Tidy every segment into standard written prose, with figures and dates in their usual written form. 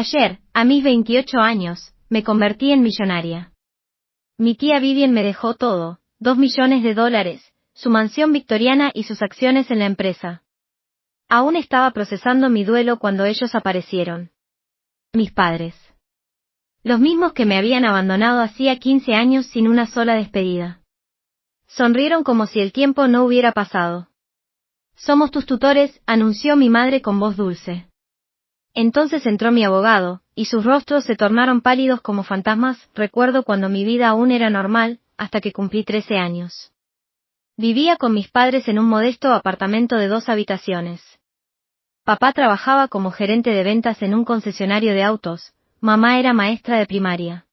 Ayer, a mis 28 años, me convertí en millonaria. Mi tía Vivian me dejó todo, $2 millones, su mansión victoriana y sus acciones en la empresa. Aún estaba procesando mi duelo cuando ellos aparecieron. Mis padres. Los mismos que me habían abandonado hacía 15 años sin una sola despedida. Sonrieron como si el tiempo no hubiera pasado. Somos tus tutores, anunció mi madre con voz dulce. Entonces entró mi abogado, y sus rostros se tornaron pálidos como fantasmas. Recuerdo cuando mi vida aún era normal, hasta que cumplí 13 años. Vivía con mis padres en un modesto apartamento de 2 habitaciones. Papá trabajaba como gerente de ventas en un concesionario de autos, mamá era maestra de primaria.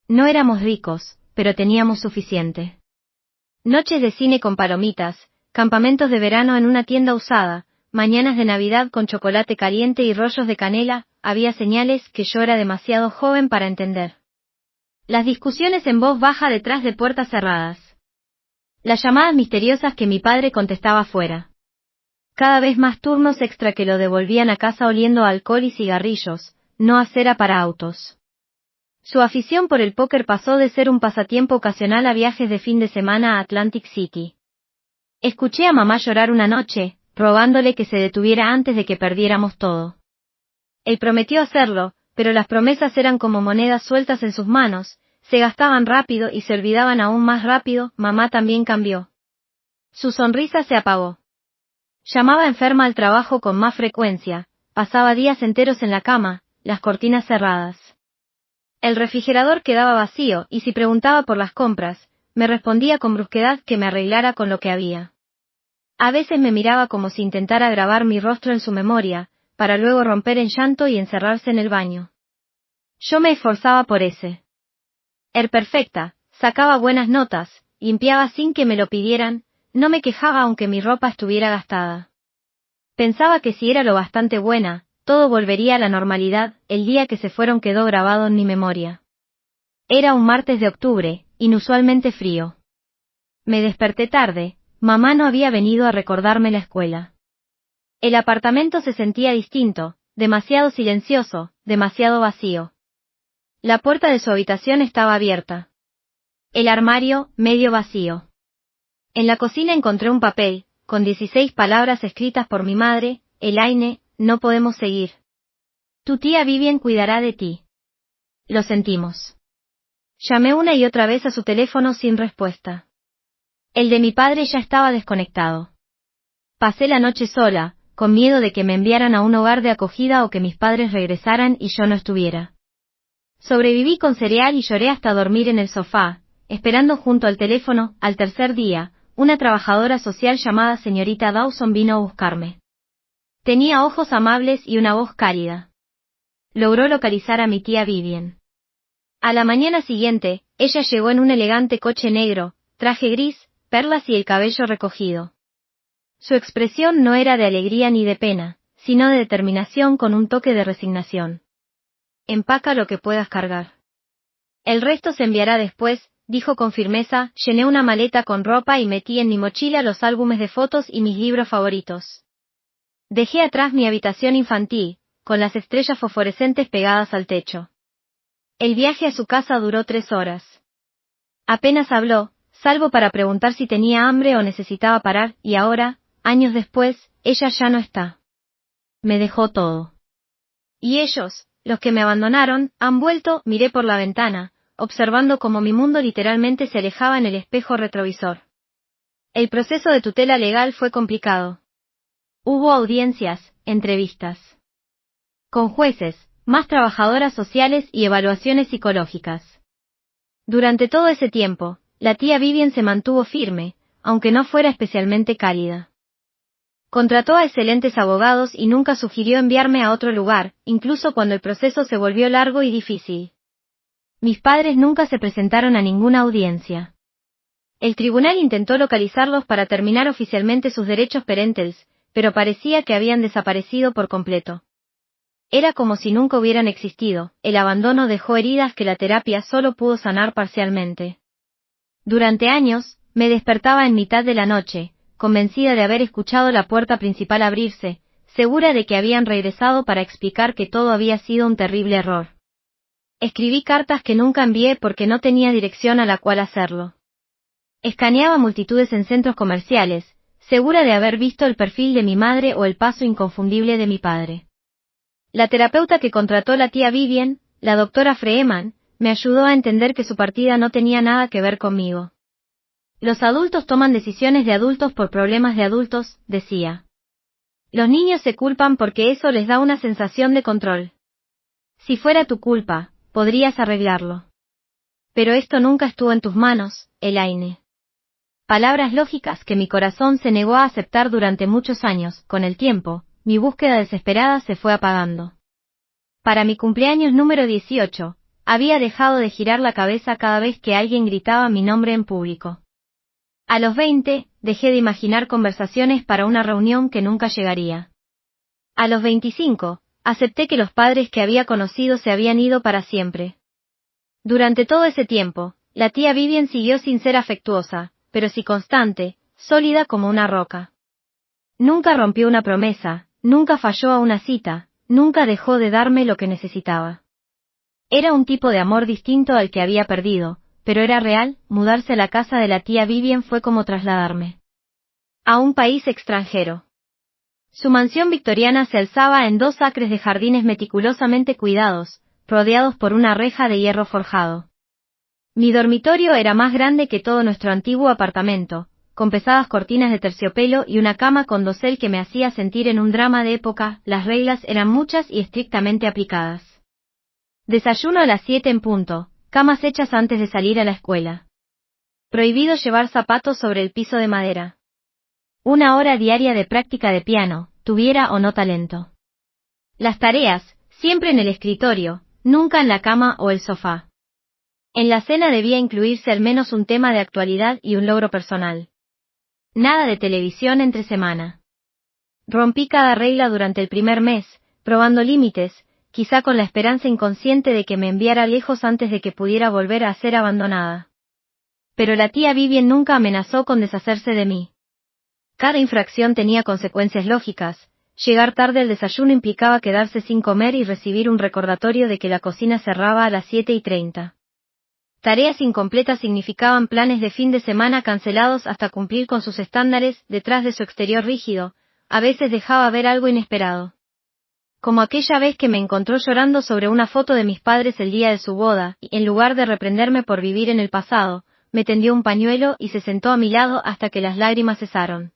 No éramos ricos, pero teníamos suficiente. Noches de cine con palomitas, campamentos de verano en una tienda usada, mañanas de Navidad con chocolate caliente y rollos de canela. Había señales que yo era demasiado joven para entender. Las discusiones en voz baja detrás de puertas cerradas. Las llamadas misteriosas que mi padre contestaba fuera. Cada vez más turnos extra que lo devolvían a casa oliendo a alcohol y cigarrillos, no a cera para autos. Su afición por el póker pasó de ser un pasatiempo ocasional a viajes de fin de semana a Atlantic City. Escuché a mamá llorar una noche, rogándole que se detuviera antes de que perdiéramos todo. Él prometió hacerlo, pero las promesas eran como monedas sueltas en sus manos, se gastaban rápido y se olvidaban aún más rápido. Mamá también cambió. Su sonrisa se apagó. Llamaba enferma al trabajo con más frecuencia, pasaba días enteros en la cama, las cortinas cerradas. El refrigerador quedaba vacío y si preguntaba por las compras, me respondía con brusquedad que me arreglara con lo que había. A veces me miraba como si intentara grabar mi rostro en su memoria, para luego romper en llanto y encerrarse en el baño. Yo me esforzaba por ese. Era perfecta, sacaba buenas notas, limpiaba sin que me lo pidieran, no me quejaba aunque mi ropa estuviera gastada. Pensaba que si era lo bastante buena, todo volvería a la normalidad. El día que se fueron quedó grabado en mi memoria. Era un martes de octubre, inusualmente frío. Me desperté tarde, mamá no había venido a recordarme la escuela. El apartamento se sentía distinto, demasiado silencioso, demasiado vacío. La puerta de su habitación estaba abierta. El armario, medio vacío. En la cocina encontré un papel, con 16 palabras escritas por mi madre. Elaine, no podemos seguir. Tu tía Vivian cuidará de ti. Lo sentimos. Llamé una y otra vez a su teléfono sin respuesta. El de mi padre ya estaba desconectado. Pasé la noche sola, con miedo de que me enviaran a un hogar de acogida o que mis padres regresaran y yo no estuviera. Sobreviví con cereal y lloré hasta dormir en el sofá, esperando junto al teléfono. Al tercer día, una trabajadora social llamada señorita Dawson vino a buscarme. Tenía ojos amables y una voz cálida. Logró localizar a mi tía Vivian. A la mañana siguiente, ella llegó en un elegante coche negro, traje gris, perlas y el cabello recogido. Su expresión no era de alegría ni de pena, sino de determinación con un toque de resignación. Empaca lo que puedas cargar. El resto se enviará después, dijo con firmeza. Llené una maleta con ropa y metí en mi mochila los álbumes de fotos y mis libros favoritos. Dejé atrás mi habitación infantil, con las estrellas fosforescentes pegadas al techo. El viaje a su casa duró 3 horas. Apenas habló, salvo para preguntar si tenía hambre o necesitaba parar, y ahora, años después, ella ya no está. Me dejó todo. Y ellos, los que me abandonaron, han vuelto. Miré por la ventana, observando cómo mi mundo literalmente se alejaba en el espejo retrovisor. El proceso de tutela legal fue complicado. Hubo audiencias, entrevistas con jueces, más trabajadoras sociales y evaluaciones psicológicas. Durante todo ese tiempo, la tía Vivian se mantuvo firme, aunque no fuera especialmente cálida. Contrató a excelentes abogados y nunca sugirió enviarme a otro lugar, incluso cuando el proceso se volvió largo y difícil. Mis padres nunca se presentaron a ninguna audiencia. El tribunal intentó localizarlos para terminar oficialmente sus derechos parentales, pero parecía que habían desaparecido por completo. Era como si nunca hubieran existido. El abandono dejó heridas que la terapia solo pudo sanar parcialmente. Durante años, me despertaba en mitad de la noche, convencida de haber escuchado la puerta principal abrirse, segura de que habían regresado para explicar que todo había sido un terrible error. Escribí cartas que nunca envié porque no tenía dirección a la cual hacerlo. Escaneaba multitudes en centros comerciales, segura de haber visto el perfil de mi madre o el paso inconfundible de mi padre. La terapeuta que contrató la tía Vivian, la doctora Freeman, me ayudó a entender que su partida no tenía nada que ver conmigo. Los adultos toman decisiones de adultos por problemas de adultos, decía. Los niños se culpan porque eso les da una sensación de control. Si fuera tu culpa, podrías arreglarlo. Pero esto nunca estuvo en tus manos, Elaine. Palabras lógicas que mi corazón se negó a aceptar durante muchos años. Con el tiempo, mi búsqueda desesperada se fue apagando. Para mi cumpleaños número 18, había dejado de girar la cabeza cada vez que alguien gritaba mi nombre en público. A los 20, dejé de imaginar conversaciones para una reunión que nunca llegaría. A los 25, acepté que los padres que había conocido se habían ido para siempre. Durante todo ese tiempo, la tía Vivian siguió sin ser afectuosa, pero sí constante, sólida como una roca. Nunca rompió una promesa, nunca falló a una cita, nunca dejó de darme lo que necesitaba. Era un tipo de amor distinto al que había perdido, pero era real. Mudarse a la casa de la tía Vivian fue como trasladarme a un país extranjero. Su mansión victoriana se alzaba en 2 acres de jardines meticulosamente cuidados, rodeados por una reja de hierro forjado. Mi dormitorio era más grande que todo nuestro antiguo apartamento, con pesadas cortinas de terciopelo y una cama con dosel que me hacía sentir en un drama de época. Las reglas eran muchas y estrictamente aplicadas. Desayuno a las 7 en punto, camas hechas antes de salir a la escuela. Prohibido llevar zapatos sobre el piso de madera. 1 hora diaria de práctica de piano, tuviera o no talento. Las tareas, siempre en el escritorio, nunca en la cama o el sofá. En la cena debía incluirse al menos un tema de actualidad y un logro personal. Nada de televisión entre semana. Rompí cada regla durante el primer mes, probando límites, quizá con la esperanza inconsciente de que me enviara lejos antes de que pudiera volver a ser abandonada. Pero la tía Vivian nunca amenazó con deshacerse de mí. Cada infracción tenía consecuencias lógicas. Llegar tarde al desayuno implicaba quedarse sin comer y recibir un recordatorio de que la cocina cerraba a las 7:30. Tareas incompletas significaban planes de fin de semana cancelados hasta cumplir con sus estándares. Detrás de su exterior rígido, a veces dejaba ver algo inesperado. Como aquella vez que me encontró llorando sobre una foto de mis padres el día de su boda, y en lugar de reprenderme por vivir en el pasado, me tendió un pañuelo y se sentó a mi lado hasta que las lágrimas cesaron.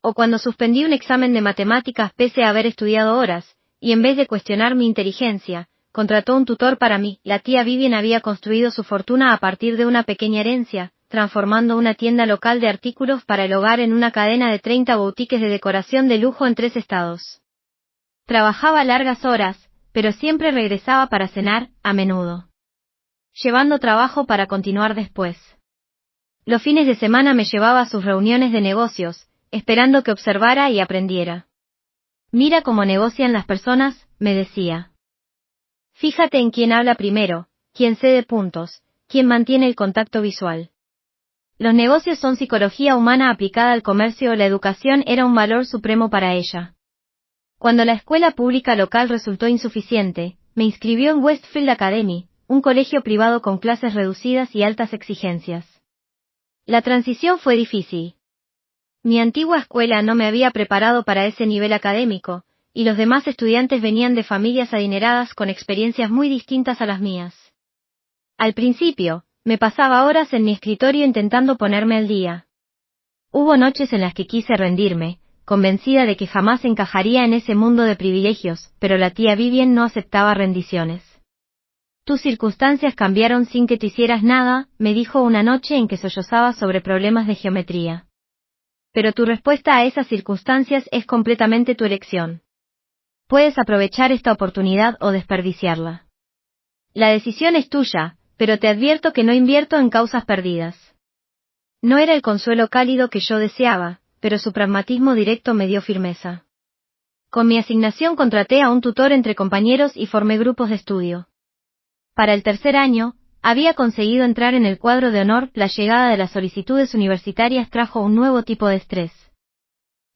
O cuando suspendí un examen de matemáticas pese a haber estudiado horas, y en vez de cuestionar mi inteligencia, contrató un tutor para mí. La tía Vivian había construido su fortuna a partir de una pequeña herencia, transformando una tienda local de artículos para el hogar en una cadena de 30 boutiques de decoración de lujo en 3 estados. Trabajaba largas horas, pero siempre regresaba para cenar, a menudo. Llevando trabajo para continuar después. Los fines de semana me llevaba a sus reuniones de negocios, esperando que observara y aprendiera. Mira cómo negocian las personas, me decía. Fíjate en quién habla primero, quién cede puntos, quién mantiene el contacto visual. Los negocios son psicología humana aplicada al comercio. La educación era un valor supremo para ella. Cuando la escuela pública local resultó insuficiente, me inscribió en Westfield Academy, un colegio privado con clases reducidas y altas exigencias. La transición fue difícil. Mi antigua escuela no me había preparado para ese nivel académico, y los demás estudiantes venían de familias adineradas con experiencias muy distintas a las mías. Al principio, me pasaba horas en mi escritorio intentando ponerme al día. Hubo noches en las que quise rendirme, convencida de que jamás encajaría en ese mundo de privilegios, pero la tía Vivian no aceptaba rendiciones. Tus circunstancias cambiaron sin que tú hicieras nada, me dijo una noche en que sollozaba sobre problemas de geometría. Pero tu respuesta a esas circunstancias es completamente tu elección. Puedes aprovechar esta oportunidad o desperdiciarla. La decisión es tuya, pero te advierto que no invierto en causas perdidas. No era el consuelo cálido que yo deseaba, pero su pragmatismo directo me dio firmeza. Con mi asignación contraté a un tutor entre compañeros y formé grupos de estudio. Para el 3er año, había conseguido entrar en el cuadro de honor. La llegada de las solicitudes universitarias trajo un nuevo tipo de estrés.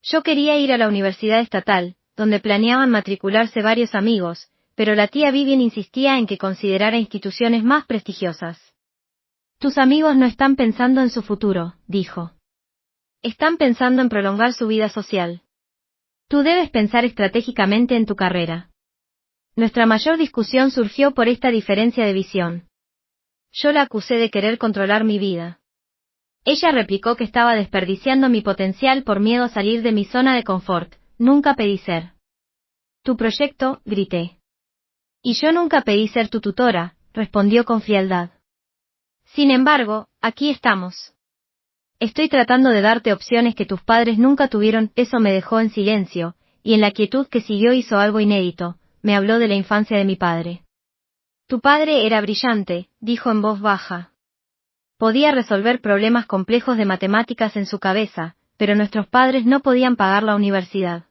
Yo quería ir a la universidad estatal, donde planeaban matricularse varios amigos, pero la tía Vivian insistía en que considerara instituciones más prestigiosas. Tus amigos no están pensando en su futuro, dijo. Están pensando en prolongar su vida social. Tú debes pensar estratégicamente en tu carrera. Nuestra mayor discusión surgió por esta diferencia de visión. Yo la acusé de querer controlar mi vida. Ella replicó que estaba desperdiciando mi potencial por miedo a salir de mi zona de confort. Nunca pedí ser tu proyecto, grité. Y yo nunca pedí ser tu tutora, respondió con frialdad. Sin embargo, aquí estamos. Estoy tratando de darte opciones que tus padres nunca tuvieron. Eso me dejó en silencio, y en la quietud que siguió hizo algo inédito, me habló de la infancia de mi padre. Tu padre era brillante, dijo en voz baja. Podía resolver problemas complejos de matemáticas en su cabeza, pero nuestros padres no podían pagar la universidad.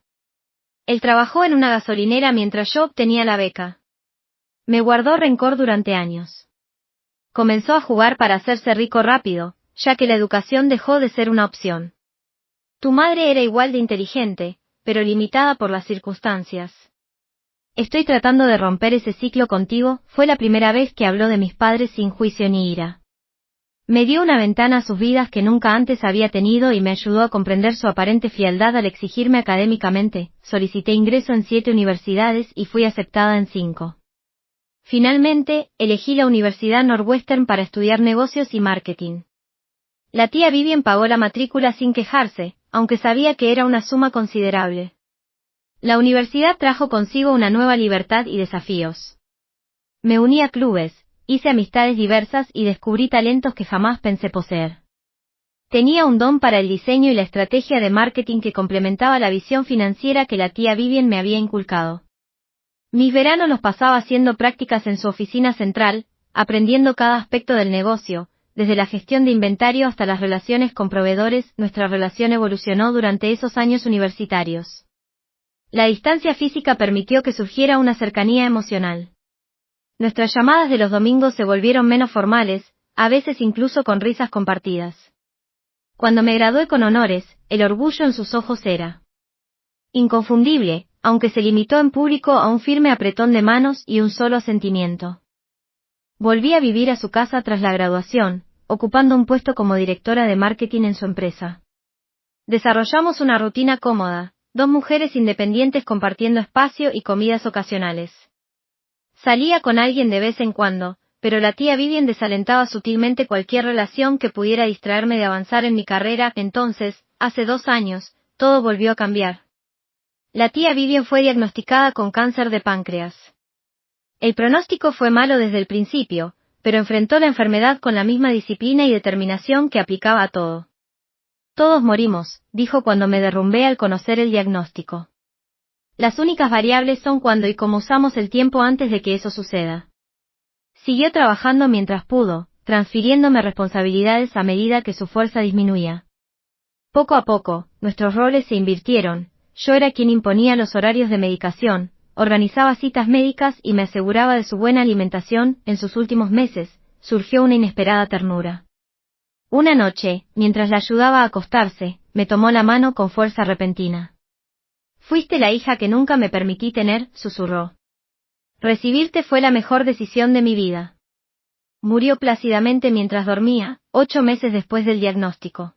Él trabajó en una gasolinera mientras yo obtenía la beca. Me guardó rencor durante años. Comenzó a jugar para hacerse rico rápido, ya que la educación dejó de ser una opción. Tu madre era igual de inteligente, pero limitada por las circunstancias. Estoy tratando de romper ese ciclo contigo. Fue la primera vez que habló de mis padres sin juicio ni ira. Me dio una ventana a sus vidas que nunca antes había tenido y me ayudó a comprender su aparente frialdad al exigirme académicamente. Solicité ingreso en 7 universidades y fui aceptada en 5. Finalmente, elegí la Universidad Northwestern para estudiar negocios y marketing. La tía Vivian pagó la matrícula sin quejarse, aunque sabía que era una suma considerable. La universidad trajo consigo una nueva libertad y desafíos. Me uní a clubes, hice amistades diversas y descubrí talentos que jamás pensé poseer. Tenía un don para el diseño y la estrategia de marketing que complementaba la visión financiera que la tía Vivian me había inculcado. Mis veranos los pasaba haciendo prácticas en su oficina central, aprendiendo cada aspecto del negocio, desde la gestión de inventario hasta las relaciones con proveedores. Nuestra relación evolucionó durante esos años universitarios. La distancia física permitió que surgiera una cercanía emocional. Nuestras llamadas de los domingos se volvieron menos formales, a veces incluso con risas compartidas. Cuando me gradué con honores, el orgullo en sus ojos era inconfundible, aunque se limitó en público a un firme apretón de manos y un solo asentimiento. Volví a vivir a su casa tras la graduación, ocupando un puesto como directora de marketing en su empresa. Desarrollamos una rutina cómoda, 2 mujeres independientes compartiendo espacio y comidas ocasionales. Salía con alguien de vez en cuando, pero la tía Vivian desalentaba sutilmente cualquier relación que pudiera distraerme de avanzar en mi carrera. Entonces, hace 2 años, todo volvió a cambiar. La tía Vivian fue diagnosticada con cáncer de páncreas. El pronóstico fue malo desde el principio, pero enfrentó la enfermedad con la misma disciplina y determinación que aplicaba a todo. Todos morimos, dijo cuando me derrumbé al conocer el diagnóstico. Las únicas variables son cuándo y cómo usamos el tiempo antes de que eso suceda. Siguió trabajando mientras pudo, transfiriéndome responsabilidades a medida que su fuerza disminuía. Poco a poco, nuestros roles se invirtieron. Yo era quien imponía los horarios de medicación, organizaba citas médicas y me aseguraba de su buena alimentación. En sus últimos meses, surgió una inesperada ternura. Una noche, mientras la ayudaba a acostarse, me tomó la mano con fuerza repentina. Fuiste la hija que nunca me permití tener, susurró. Recibirte fue la mejor decisión de mi vida. Murió plácidamente mientras dormía, 8 meses después del diagnóstico.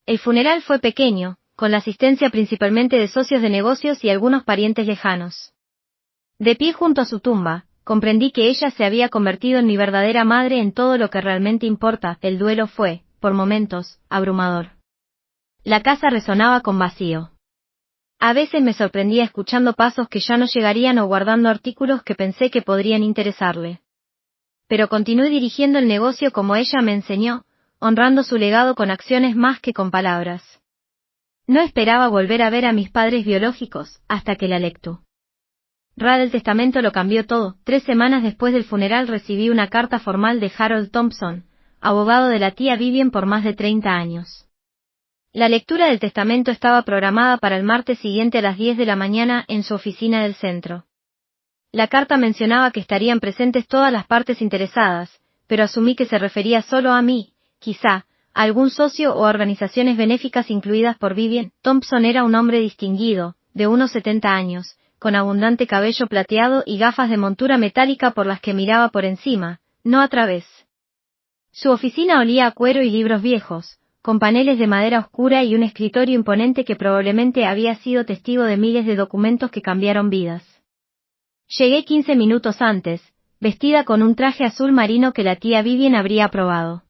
El funeral fue pequeño, con la asistencia principalmente de socios de negocios y algunos parientes lejanos. De pie junto a su tumba, comprendí que ella se había convertido en mi verdadera madre en todo lo que realmente importa. El duelo fue, por momentos, abrumador. La casa resonaba con vacío. A veces me sorprendía escuchando pasos que ya no llegarían o guardando artículos que pensé que podrían interesarle. Pero continué dirigiendo el negocio como ella me enseñó, honrando su legado con acciones más que con palabras. No esperaba volver a ver a mis padres biológicos, hasta que la lectú. Del testamento lo cambió todo. 3 semanas después del funeral recibí una carta formal de Harold Thompson, abogado de la tía Vivian por más de 30 años. La lectura del testamento estaba programada para el martes siguiente a las 10 de la mañana en su oficina del centro. La carta mencionaba que estarían presentes todas las partes interesadas, pero asumí que se refería solo a mí, quizá, a algún socio o a organizaciones benéficas incluidas por Vivian. Thompson era un hombre distinguido, de unos 70 años, con abundante cabello plateado y gafas de montura metálica por las que miraba por encima, no a través. Su oficina olía a cuero y libros viejos, con paneles de madera oscura y un escritorio imponente que probablemente había sido testigo de miles de documentos que cambiaron vidas. Llegué 15 minutos antes, vestida con un traje azul marino que la tía Vivien habría aprobado.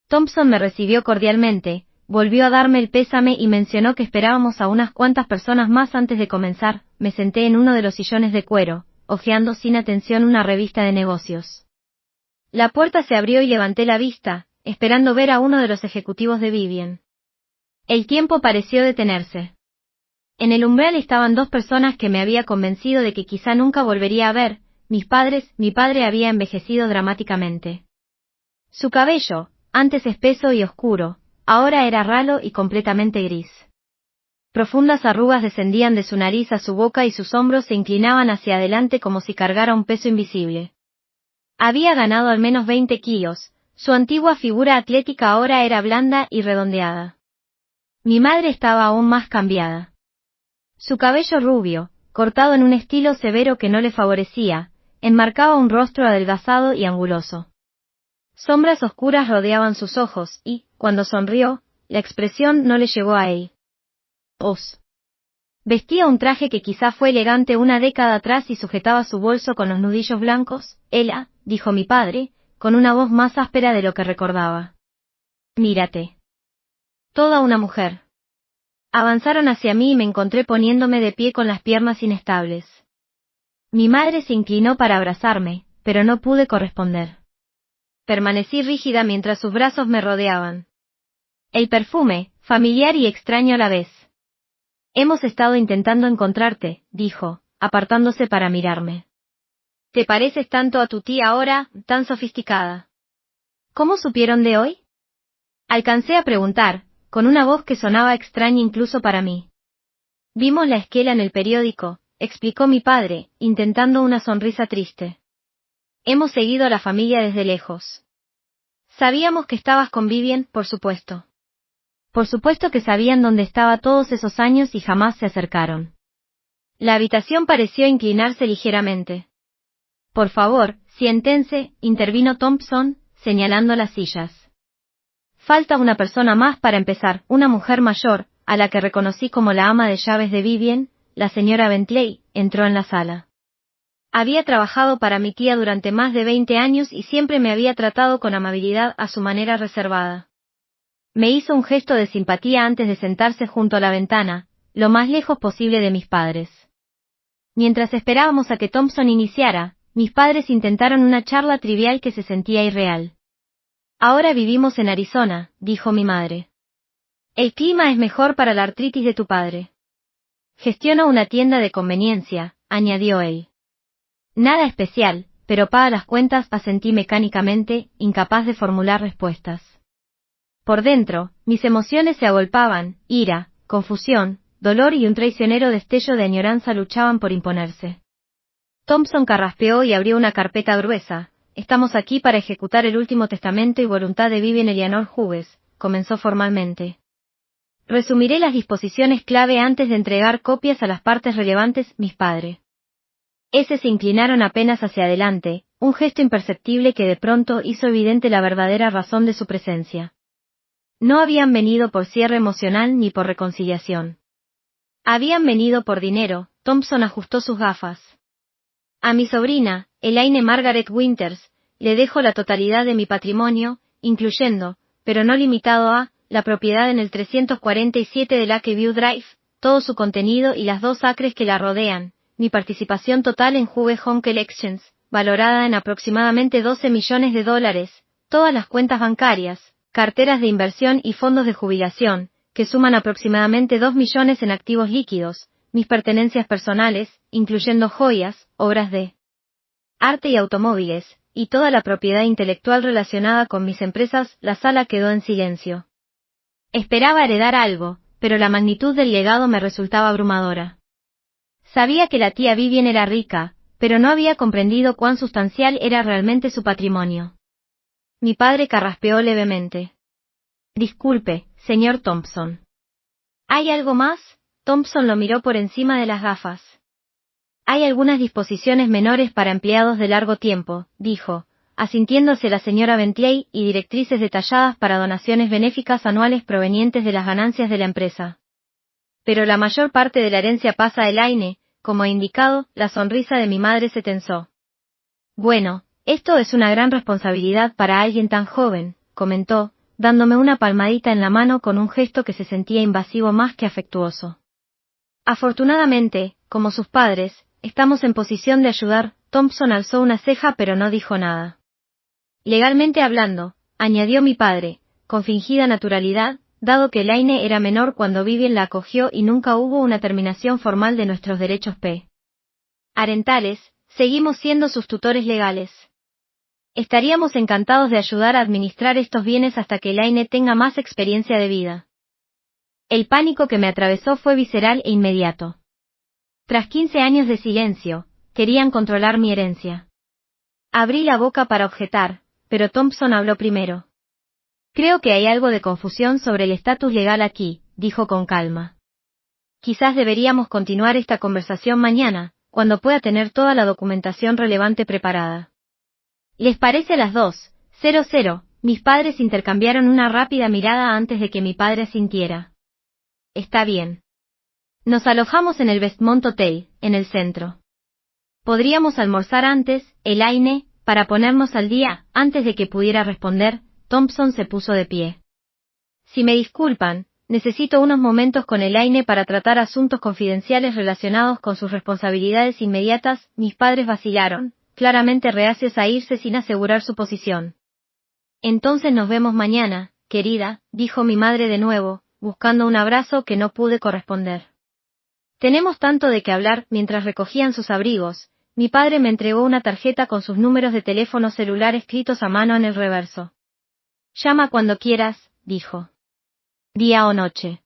Thompson me recibió cordialmente, volvió a darme el pésame y mencionó que esperábamos a unas cuantas personas más antes de comenzar. Me senté en uno de los sillones de cuero, hojeando sin atención una revista de negocios. La puerta se abrió y levanté la vista, esperando ver a uno de los ejecutivos de Vivien. El tiempo pareció detenerse. En el umbral estaban dos personas que me había convencido de que quizá nunca volvería a ver, mis padres. Mi padre había envejecido dramáticamente. Su cabello, antes espeso y oscuro, ahora era ralo y completamente gris. Profundas arrugas descendían de su nariz a su boca y sus hombros se inclinaban hacia adelante como si cargara un peso invisible. Había ganado al menos 20 kilos, su antigua figura atlética ahora era blanda y redondeada. Mi madre estaba aún más cambiada. Su cabello rubio, cortado en un estilo severo que no le favorecía, enmarcaba un rostro adelgazado y anguloso. Sombras oscuras rodeaban sus ojos y, cuando sonrió, la expresión no le llegó a él. Vestía un traje que quizá fue elegante una década atrás y sujetaba su bolso con los nudillos blancos. Ella, dijo mi padre, con una voz más áspera de lo que recordaba. Mírate. Toda una mujer. Avanzaron hacia mí y me encontré poniéndome de pie con las piernas inestables. Mi madre se inclinó para abrazarme, pero no pude corresponder. Permanecí rígida mientras sus brazos me rodeaban. El perfume, familiar y extraño a la vez. Hemos estado intentando encontrarte, dijo, apartándose para mirarme. ¿Te pareces tanto a tu tía ahora, tan sofisticada? ¿Cómo supieron de hoy? Alcancé a preguntar, con una voz que sonaba extraña incluso para mí. Vimos la esquela en el periódico, explicó mi padre, intentando una sonrisa triste. Hemos seguido a la familia desde lejos. Sabíamos que estabas con Vivien, por supuesto. Por supuesto que sabían dónde estaba todos esos años y jamás se acercaron. La habitación pareció inclinarse ligeramente. Por favor, siéntense, intervino Thompson, señalando las sillas. Falta una persona más para empezar, una mujer mayor, a la que reconocí como la ama de llaves de Vivien, la señora Bentley, entró en la sala. Había trabajado para mi tía durante más de 20 años y siempre me había tratado con amabilidad a su manera reservada. Me hizo un gesto de simpatía antes de sentarse junto a la ventana, lo más lejos posible de mis padres. Mientras esperábamos a que Thompson iniciara, mis padres intentaron una charla trivial que se sentía irreal. Ahora vivimos en Arizona, dijo mi madre. El clima es mejor para la artritis de tu padre. Gestiono una tienda de conveniencia, añadió él. Nada especial, pero paga las cuentas, asentí mecánicamente, incapaz de formular respuestas. Por dentro, mis emociones se agolpaban, ira, confusión, dolor y un traicionero destello de añoranza luchaban por imponerse. Thompson carraspeó y abrió una carpeta gruesa. Estamos aquí para ejecutar el último testamento y voluntad de Vivien Eleanor Hughes, comenzó formalmente. Resumiré las disposiciones clave antes de entregar copias a las partes relevantes, mis padres. Se inclinaron apenas hacia adelante, un gesto imperceptible que de pronto hizo evidente la verdadera razón de su presencia. No habían venido por cierre emocional ni por reconciliación. Habían venido por dinero. Thompson ajustó sus gafas. A mi sobrina, Elaine Margaret Winters, le dejo la totalidad de mi patrimonio, incluyendo, pero no limitado a, la propiedad en el 347 de Lakeview Drive, todo su contenido y las 2 acres que la rodean, mi participación total en Hughes Home Collections, valorada en aproximadamente $12 millones, todas las cuentas bancarias, carteras de inversión y fondos de jubilación, que suman aproximadamente 2 millones en activos líquidos, mis pertenencias personales, incluyendo joyas, obras de arte y automóviles, y toda la propiedad intelectual relacionada con mis empresas. La sala quedó en silencio. Esperaba heredar algo, pero la magnitud del legado me resultaba abrumadora. Sabía que la tía Vivien era rica, pero no había comprendido cuán sustancial era realmente su patrimonio. Mi padre carraspeó levemente. Disculpe, señor Thompson. ¿Hay algo más? Thompson lo miró por encima de las gafas. Hay algunas disposiciones menores para empleados de largo tiempo, dijo, asintiéndose la señora Bentley, y directrices detalladas para donaciones benéficas anuales provenientes de las ganancias de la empresa. Pero la mayor parte de la herencia pasa a Elaine, como he indicado. La sonrisa de mi madre se tensó. Bueno, esto es una gran responsabilidad para alguien tan joven, comentó, dándome una palmadita en la mano con un gesto que se sentía invasivo más que afectuoso. Afortunadamente, como sus padres, estamos en posición de ayudar. Thompson alzó una ceja pero no dijo nada. Legalmente hablando, añadió mi padre, con fingida naturalidad, dado que Elaine era menor cuando Vivien la acogió y nunca hubo una terminación formal de nuestros derechos parentales, seguimos siendo sus tutores legales. Estaríamos encantados de ayudar a administrar estos bienes hasta que Elaine tenga más experiencia de vida. El pánico que me atravesó fue visceral e inmediato. Tras 15 años de silencio, querían controlar mi herencia. Abrí la boca para objetar, pero Thompson habló primero. Creo que hay algo de confusión sobre el estatus legal aquí, dijo con calma. Quizás deberíamos continuar esta conversación mañana, cuando pueda tener toda la documentación relevante preparada. ¿Les parece a las 2:00? Mis padres intercambiaron una rápida mirada antes de que mi padre asintiera. Está bien. Nos alojamos en el Westmont Hotel, en el centro. Podríamos almorzar antes, Elaine, para ponernos al día. Antes de que pudiera responder, Thompson se puso de pie. Si me disculpan, necesito unos momentos con Elaine para tratar asuntos confidenciales relacionados con sus responsabilidades inmediatas. Mis padres vacilaron, claramente reacios a irse sin asegurar su posición. Entonces nos vemos mañana, querida, dijo mi madre de nuevo, buscando un abrazo que no pude corresponder. Tenemos tanto de qué hablar. Mientras recogían sus abrigos, mi padre me entregó una tarjeta con sus números de teléfono celular escritos a mano en el reverso. Llama cuando quieras, dijo. Día o noche.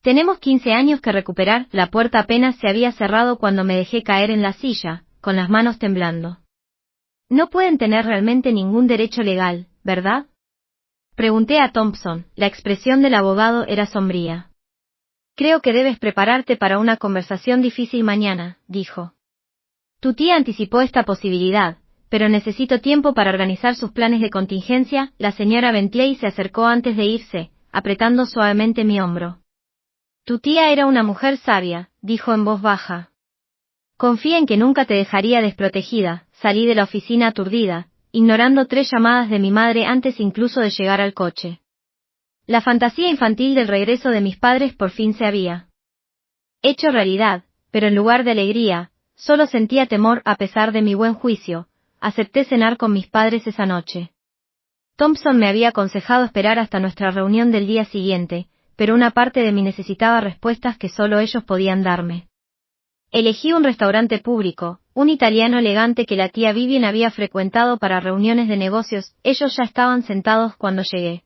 Tenemos 15 años que recuperar. La puerta apenas se había cerrado cuando me dejé caer en la silla, con las manos temblando. No pueden tener realmente ningún derecho legal, ¿verdad? Pregunté a Thompson. La expresión del abogado era sombría. Creo que debes prepararte para una conversación difícil mañana, dijo. Tu tía anticipó esta posibilidad, pero necesito tiempo para organizar sus planes de contingencia. La señora Bentley se acercó antes de irse, apretando suavemente mi hombro. Tu tía era una mujer sabia, dijo en voz baja. Confía en que nunca te dejaría desprotegida. Salí de la oficina aturdida, ignorando 3 llamadas de mi madre antes incluso de llegar al coche. La fantasía infantil del regreso de mis padres por fin se había hecho realidad, pero en lugar de alegría, solo sentía temor. A pesar de mi buen juicio, acepté cenar con mis padres esa noche. Thompson me había aconsejado esperar hasta nuestra reunión del día siguiente, pero una parte de mí necesitaba respuestas que solo ellos podían darme. Elegí un restaurante público, un italiano elegante que la tía Vivien había frecuentado para reuniones de negocios. Ellos ya estaban sentados cuando llegué.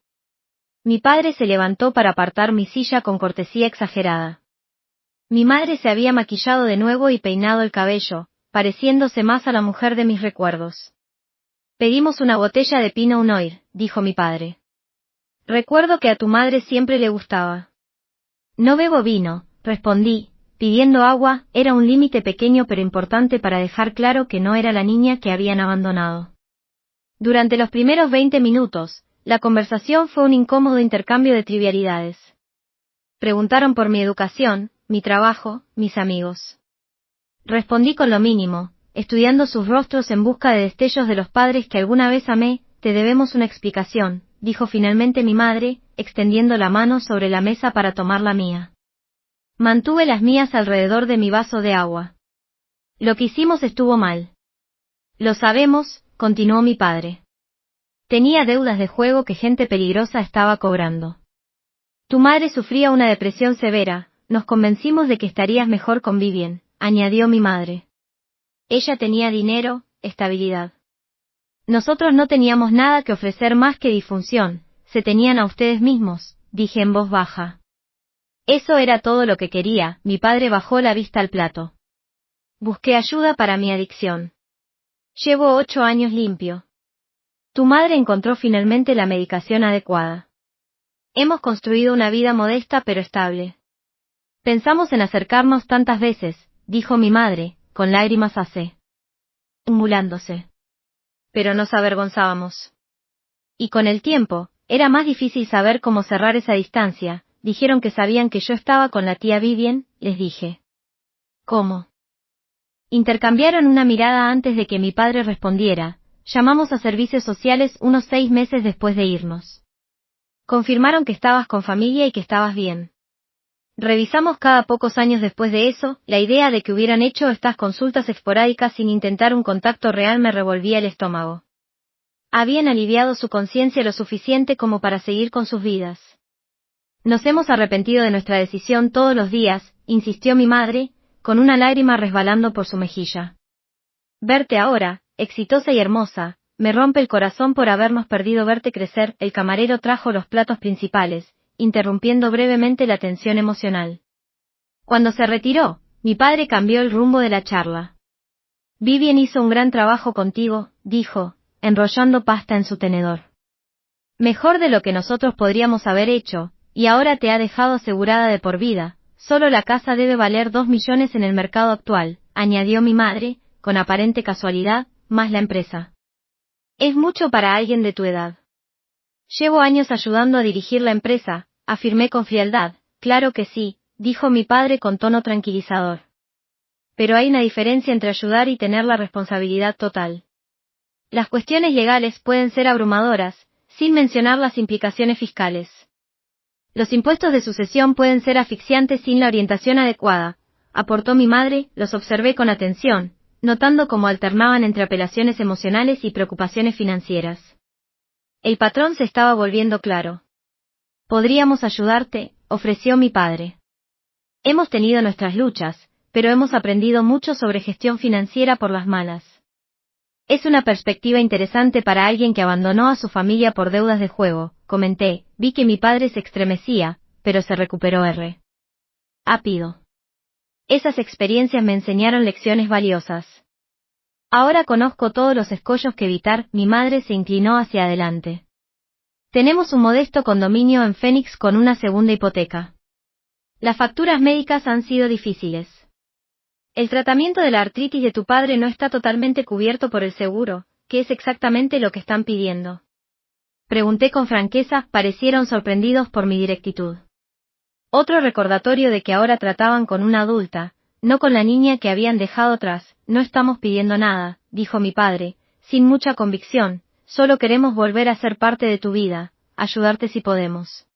Mi padre se levantó para apartar mi silla con cortesía exagerada. Mi madre se había maquillado de nuevo y peinado el cabello, pareciéndose más a la mujer de mis recuerdos. Pedimos una botella de Pinot Noir, dijo mi padre. Recuerdo que a tu madre siempre le gustaba. No bebo vino, respondí, pidiendo agua. Era un límite pequeño pero importante para dejar claro que no era la niña que habían abandonado. Durante los primeros 20 minutos, la conversación fue un incómodo intercambio de trivialidades. Preguntaron por mi educación, mi trabajo, mis amigos. Respondí con lo mínimo, estudiando sus rostros en busca de destellos de los padres que alguna vez amé. Te debemos una explicación, dijo finalmente mi madre, extendiendo la mano sobre la mesa para tomar la mía. Mantuve las mías alrededor de mi vaso de agua. Lo que hicimos estuvo mal. Lo sabemos, continuó mi padre. Tenía deudas de juego que gente peligrosa estaba cobrando. Tu madre sufría una depresión severa. Nos convencimos de que estarías mejor con Vivien, añadió mi madre. Ella tenía dinero, estabilidad. Nosotros no teníamos nada que ofrecer más que disfunción. Se tenían a ustedes mismos, dije en voz baja. Eso era todo lo que quería. Mi padre bajó la vista al plato. Busqué ayuda para mi adicción. Llevo 8 años limpio. Tu madre encontró finalmente la medicación adecuada. Hemos construido una vida modesta pero estable. Pensamos en acercarnos tantas veces, dijo mi madre, con lágrimas acumulándose. Pero nos avergonzábamos. Y con el tiempo, era más difícil saber cómo cerrar esa distancia. Dijeron que sabían que yo estaba con la tía Vivian, les dije. ¿Cómo? Intercambiaron una mirada antes de que mi padre respondiera. Llamamos a servicios sociales unos 6 meses después de irnos. Confirmaron que estabas con familia y que estabas bien. Revisamos cada pocos años después de eso. La idea de que hubieran hecho estas consultas esporádicas sin intentar un contacto real me revolvía el estómago. Habían aliviado su conciencia lo suficiente como para seguir con sus vidas. Nos hemos arrepentido de nuestra decisión todos los días, insistió mi madre, con una lágrima resbalando por su mejilla. Verte ahora, exitosa y hermosa, me rompe el corazón por habernos perdido verte crecer. El camarero trajo los platos principales, interrumpiendo brevemente la tensión emocional. Cuando se retiró, mi padre cambió el rumbo de la charla. Vivian hizo un gran trabajo contigo, dijo, enrollando pasta en su tenedor. Mejor de lo que nosotros podríamos haber hecho, y ahora te ha dejado asegurada de por vida. Solo la casa debe valer 2 millones en el mercado actual, añadió mi madre, con aparente casualidad, más la empresa. Es mucho para alguien de tu edad. Llevo años ayudando a dirigir la empresa, afirmé con frialdad. Claro que sí, dijo mi padre con tono tranquilizador. Pero hay una diferencia entre ayudar y tener la responsabilidad total. Las cuestiones legales pueden ser abrumadoras, sin mencionar las implicaciones fiscales. Los impuestos de sucesión pueden ser asfixiantes sin la orientación adecuada, aportó mi madre. Los observé con atención, notando cómo alternaban entre apelaciones emocionales y preocupaciones financieras. El patrón se estaba volviendo claro. Podríamos ayudarte, ofreció mi padre. Hemos tenido nuestras luchas, pero hemos aprendido mucho sobre gestión financiera por las malas. Es una perspectiva interesante para alguien que abandonó a su familia por deudas de juego, comenté. Vi que mi padre se estremecía, pero se recuperó rápido. Esas experiencias me enseñaron lecciones valiosas. Ahora conozco todos los escollos que evitar. Mi madre se inclinó hacia adelante. Tenemos un modesto condominio en Phoenix con una segunda hipoteca. Las facturas médicas han sido difíciles. El tratamiento de la artritis de tu padre no está totalmente cubierto por el seguro. ¿Qué es exactamente lo que están pidiendo? Pregunté con franqueza. Parecieron sorprendidos por mi directitud. Otro recordatorio de que ahora trataban con una adulta, no con la niña que habían dejado atrás. No estamos pidiendo nada, dijo mi padre, sin mucha convicción. Solo queremos volver a ser parte de tu vida, ayudarte si podemos.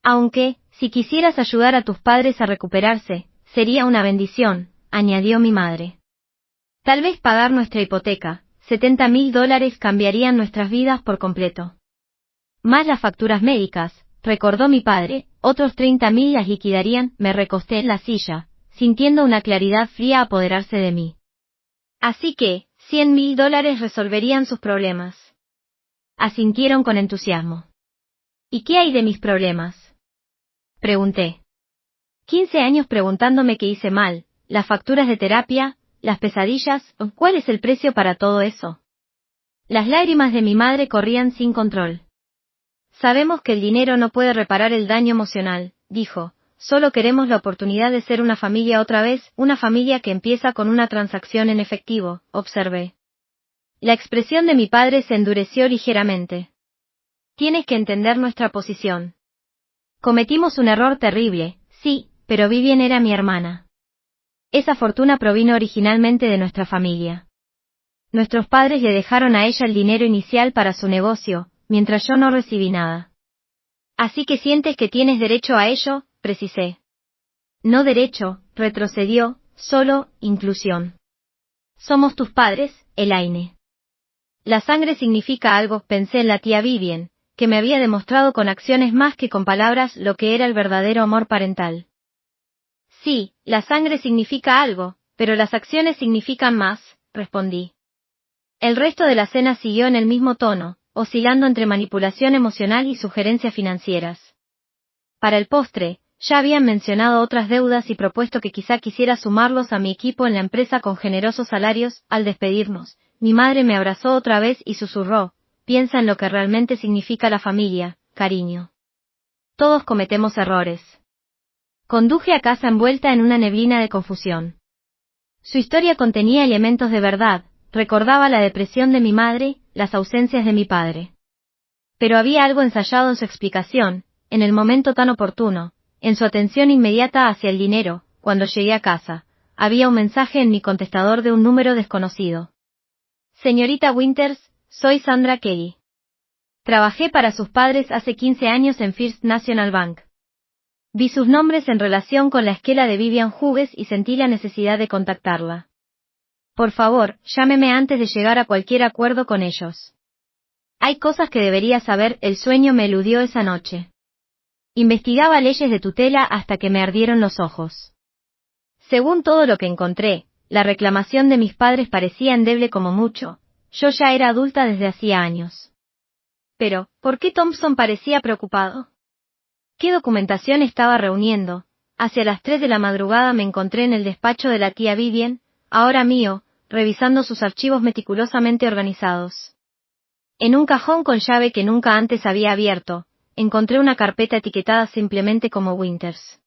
Aunque, si quisieras ayudar a tus padres a recuperarse, sería una bendición, añadió mi madre. Tal vez pagar nuestra hipoteca, $70,000 cambiarían nuestras vidas por completo. Más las facturas médicas, recordó mi padre, otros 30,000 las liquidarían. Me recosté en la silla, sintiendo una claridad fría apoderarse de mí. Así que, $100,000 resolverían sus problemas. Asintieron con entusiasmo. ¿Y qué hay de mis problemas? Pregunté. 15 años preguntándome qué hice mal, las facturas de terapia, las pesadillas. ¿Cuál es el precio para todo eso? Las lágrimas de mi madre corrían sin control. Sabemos que el dinero no puede reparar el daño emocional, dijo. Solo queremos la oportunidad de ser una familia otra vez, una familia que empieza con una transacción en efectivo, observé. La expresión de mi padre se endureció ligeramente. Tienes que entender nuestra posición. Cometimos un error terrible, sí, pero Vivian era mi hermana. Esa fortuna provino originalmente de nuestra familia. Nuestros padres le dejaron a ella el dinero inicial para su negocio, mientras yo no recibí nada. Así que sientes que tienes derecho a ello, precisé. No derecho, retrocedió, solo, inclusión. Somos tus padres, Elaine. La sangre significa algo. Pensé en la tía Vivian, que me había demostrado con acciones más que con palabras lo que era el verdadero amor parental. Sí, la sangre significa algo, pero las acciones significan más, respondí. El resto de la cena siguió en el mismo tono, oscilando entre manipulación emocional y sugerencias financieras. Para el postre, ya habían mencionado otras deudas y propuesto que quizá quisiera sumarlos a mi equipo en la empresa con generosos salarios. Al despedirnos, mi madre me abrazó otra vez y susurró, piensa en lo que realmente significa la familia, cariño. Todos cometemos errores. Conduje a casa envuelta en una neblina de confusión. Su historia contenía elementos de verdad, recordaba la depresión de mi madre, las ausencias de mi padre. Pero había algo ensayado en su explicación, en el momento tan oportuno, en su atención inmediata hacia el dinero. Cuando llegué a casa, había un mensaje en mi contestador de un número desconocido. Señorita Winters, soy Sandra Kelly. Trabajé para sus padres hace 15 años en First National Bank. Vi sus nombres en relación con la esquela de Vivian Hughes y sentí la necesidad de contactarla. Por favor, llámeme antes de llegar a cualquier acuerdo con ellos. Hay cosas que debería saber, el sueño me eludió esa noche. Investigaba leyes de tutela hasta que me ardieron los ojos. Según todo lo que encontré, la reclamación de mis padres parecía endeble como mucho. Yo ya era adulta desde hacía años. Pero, ¿por qué Thompson parecía preocupado? ¿Qué documentación estaba reuniendo? Hacia las 3 de la madrugada me encontré en el despacho de la tía Vivian, ahora mío, revisando sus archivos meticulosamente organizados. En un cajón con llave que nunca antes había abierto, encontré una carpeta etiquetada simplemente como Winters.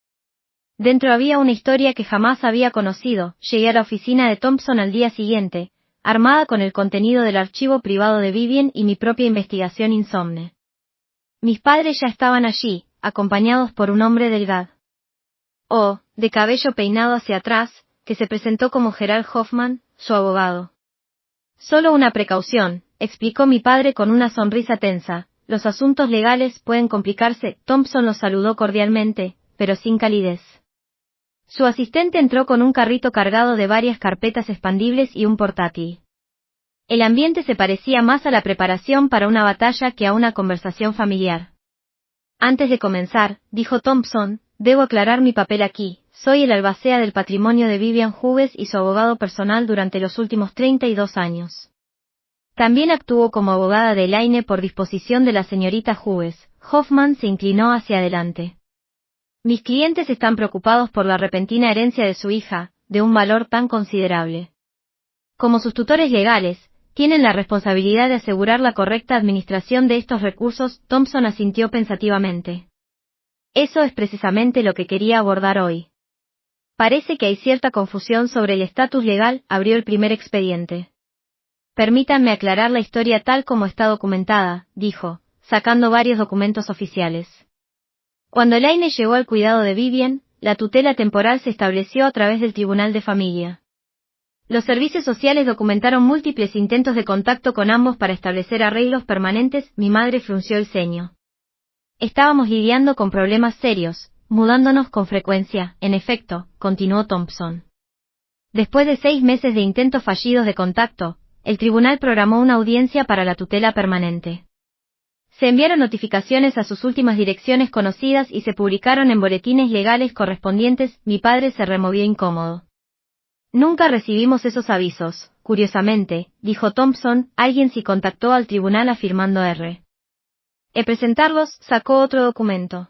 Dentro había una historia que jamás había conocido. Llegué a la oficina de Thompson al día siguiente, armada con el contenido del archivo privado de Vivian y mi propia investigación insomne. Mis padres ya estaban allí, acompañados por un hombre delgado. De cabello peinado hacia atrás, que se presentó como Gerald Hoffman, su abogado. Solo una precaución, explicó mi padre con una sonrisa tensa, los asuntos legales pueden complicarse. Thompson los saludó cordialmente, pero sin calidez. Su asistente entró con un carrito cargado de varias carpetas expandibles y un portátil. El ambiente se parecía más a la preparación para una batalla que a una conversación familiar. Antes de comenzar, dijo Thompson, debo aclarar mi papel aquí. Soy el albacea del patrimonio de Vivian Hughes y su abogado personal durante los últimos 32 años. También actuó como abogada de Elaine por disposición de la señorita Hughes. Hoffman se inclinó hacia adelante. Mis clientes están preocupados por la repentina herencia de su hija, de un valor tan considerable. Como sus tutores legales, tienen la responsabilidad de asegurar la correcta administración de estos recursos. Thompson asintió pensativamente. Eso es precisamente lo que quería abordar hoy. Parece que hay cierta confusión sobre el estatus legal. Abrió el primer expediente. Permítanme aclarar la historia tal como está documentada, dijo, sacando varios documentos oficiales. Cuando Elaine llegó al cuidado de Vivian, la tutela temporal se estableció a través del Tribunal de Familia. Los servicios sociales documentaron múltiples intentos de contacto con ambos para establecer arreglos permanentes. Mi madre frunció el ceño. Estábamos lidiando con problemas serios, mudándonos con frecuencia. En efecto, continuó Thompson. Después de 6 meses de intentos fallidos de contacto, el tribunal programó una audiencia para la tutela permanente. Se enviaron notificaciones a sus últimas direcciones conocidas y se publicaron en boletines legales correspondientes. Mi padre se removió incómodo. Nunca recibimos esos avisos. Curiosamente, dijo Thompson, alguien sí contactó al tribunal afirmando R. Presentarlos, sacó otro documento.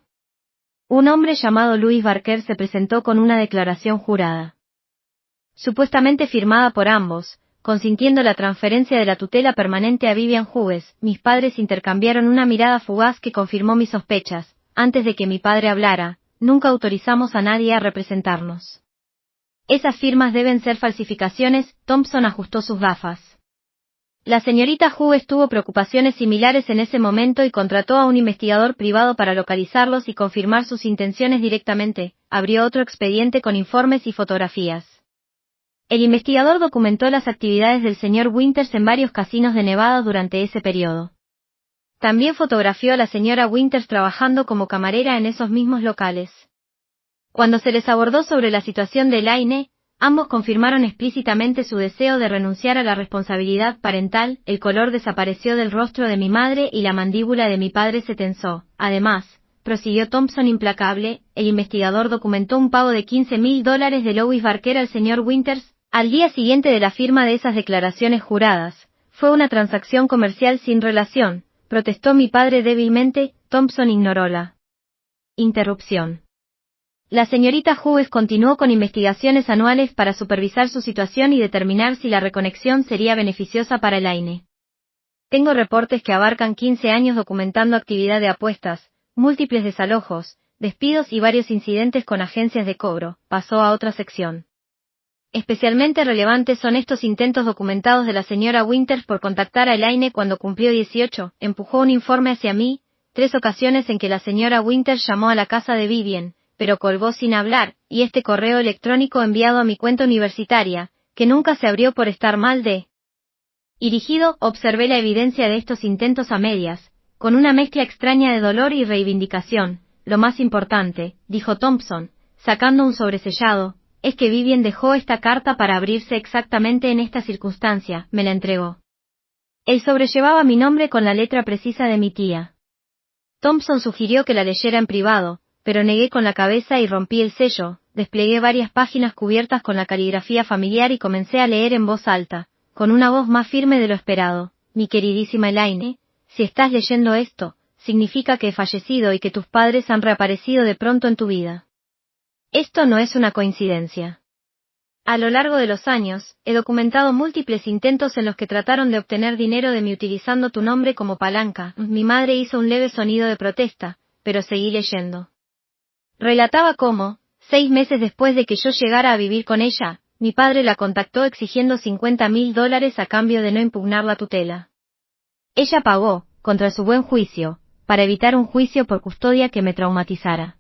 Un hombre llamado Louis Barker se presentó con una declaración jurada. Supuestamente firmada por ambos, consintiendo la transferencia de la tutela permanente a Vivian Hughes. Mis padres intercambiaron una mirada fugaz que confirmó mis sospechas. Antes de que mi padre hablara, nunca autorizamos a nadie a representarnos. Esas firmas deben ser falsificaciones. Thompson ajustó sus gafas. La señorita Hughes tuvo preocupaciones similares en ese momento y contrató a un investigador privado para localizarlos y confirmar sus intenciones directamente. Abrió otro expediente con informes y fotografías. El investigador documentó las actividades del señor Winters en varios casinos de Nevada durante ese periodo. También fotografió a la señora Winters trabajando como camarera en esos mismos locales. Cuando se les abordó sobre la situación de Elaine, ambos confirmaron explícitamente su deseo de renunciar a la responsabilidad parental. El color desapareció del rostro de mi madre y la mandíbula de mi padre se tensó. Además, prosiguió Thompson implacable, el investigador documentó un pago de $15,000 de Louis Barker al señor Winters. Al día siguiente de la firma de esas declaraciones juradas, fue una transacción comercial sin relación, protestó mi padre débilmente. Thompson ignoró la interrupción. La señorita Hughes continuó con investigaciones anuales para supervisar su situación y determinar si la reconexión sería beneficiosa para Elaine. Tengo reportes que abarcan 15 años documentando actividad de apuestas, múltiples desalojos, despidos y varios incidentes con agencias de cobro, pasó a otra sección. Especialmente relevantes son estos intentos documentados de la señora Winters por contactar a Elaine cuando cumplió 18, empujó un informe hacia mí, 3 ocasiones en que la señora Winters llamó a la casa de Vivian, pero colgó sin hablar, y este correo electrónico enviado a mi cuenta universitaria, que nunca se abrió por estar mal de dirigido, observé la evidencia de estos intentos a medias, con una mezcla extraña de dolor y reivindicación. Lo más importante, dijo Thompson, sacando un sobresellado, es que Vivian dejó esta carta para abrirse exactamente en esta circunstancia, me la entregó. El sobre llevaba mi nombre con la letra precisa de mi tía. Thompson sugirió que la leyera en privado, pero negué con la cabeza y rompí el sello, desplegué varias páginas cubiertas con la caligrafía familiar y comencé a leer en voz alta, con una voz más firme de lo esperado. Mi queridísima Elaine, si estás leyendo esto, significa que he fallecido y que tus padres han reaparecido de pronto en tu vida. Esto no es una coincidencia. A lo largo de los años, he documentado múltiples intentos en los que trataron de obtener dinero de mí utilizando tu nombre como palanca. Mi madre hizo un leve sonido de protesta, pero seguí leyendo. Relataba cómo, 6 meses después de que yo llegara a vivir con ella, mi padre la contactó exigiendo $50,000 a cambio de no impugnar la tutela. Ella pagó, contra su buen juicio, para evitar un juicio por custodia que me traumatizara.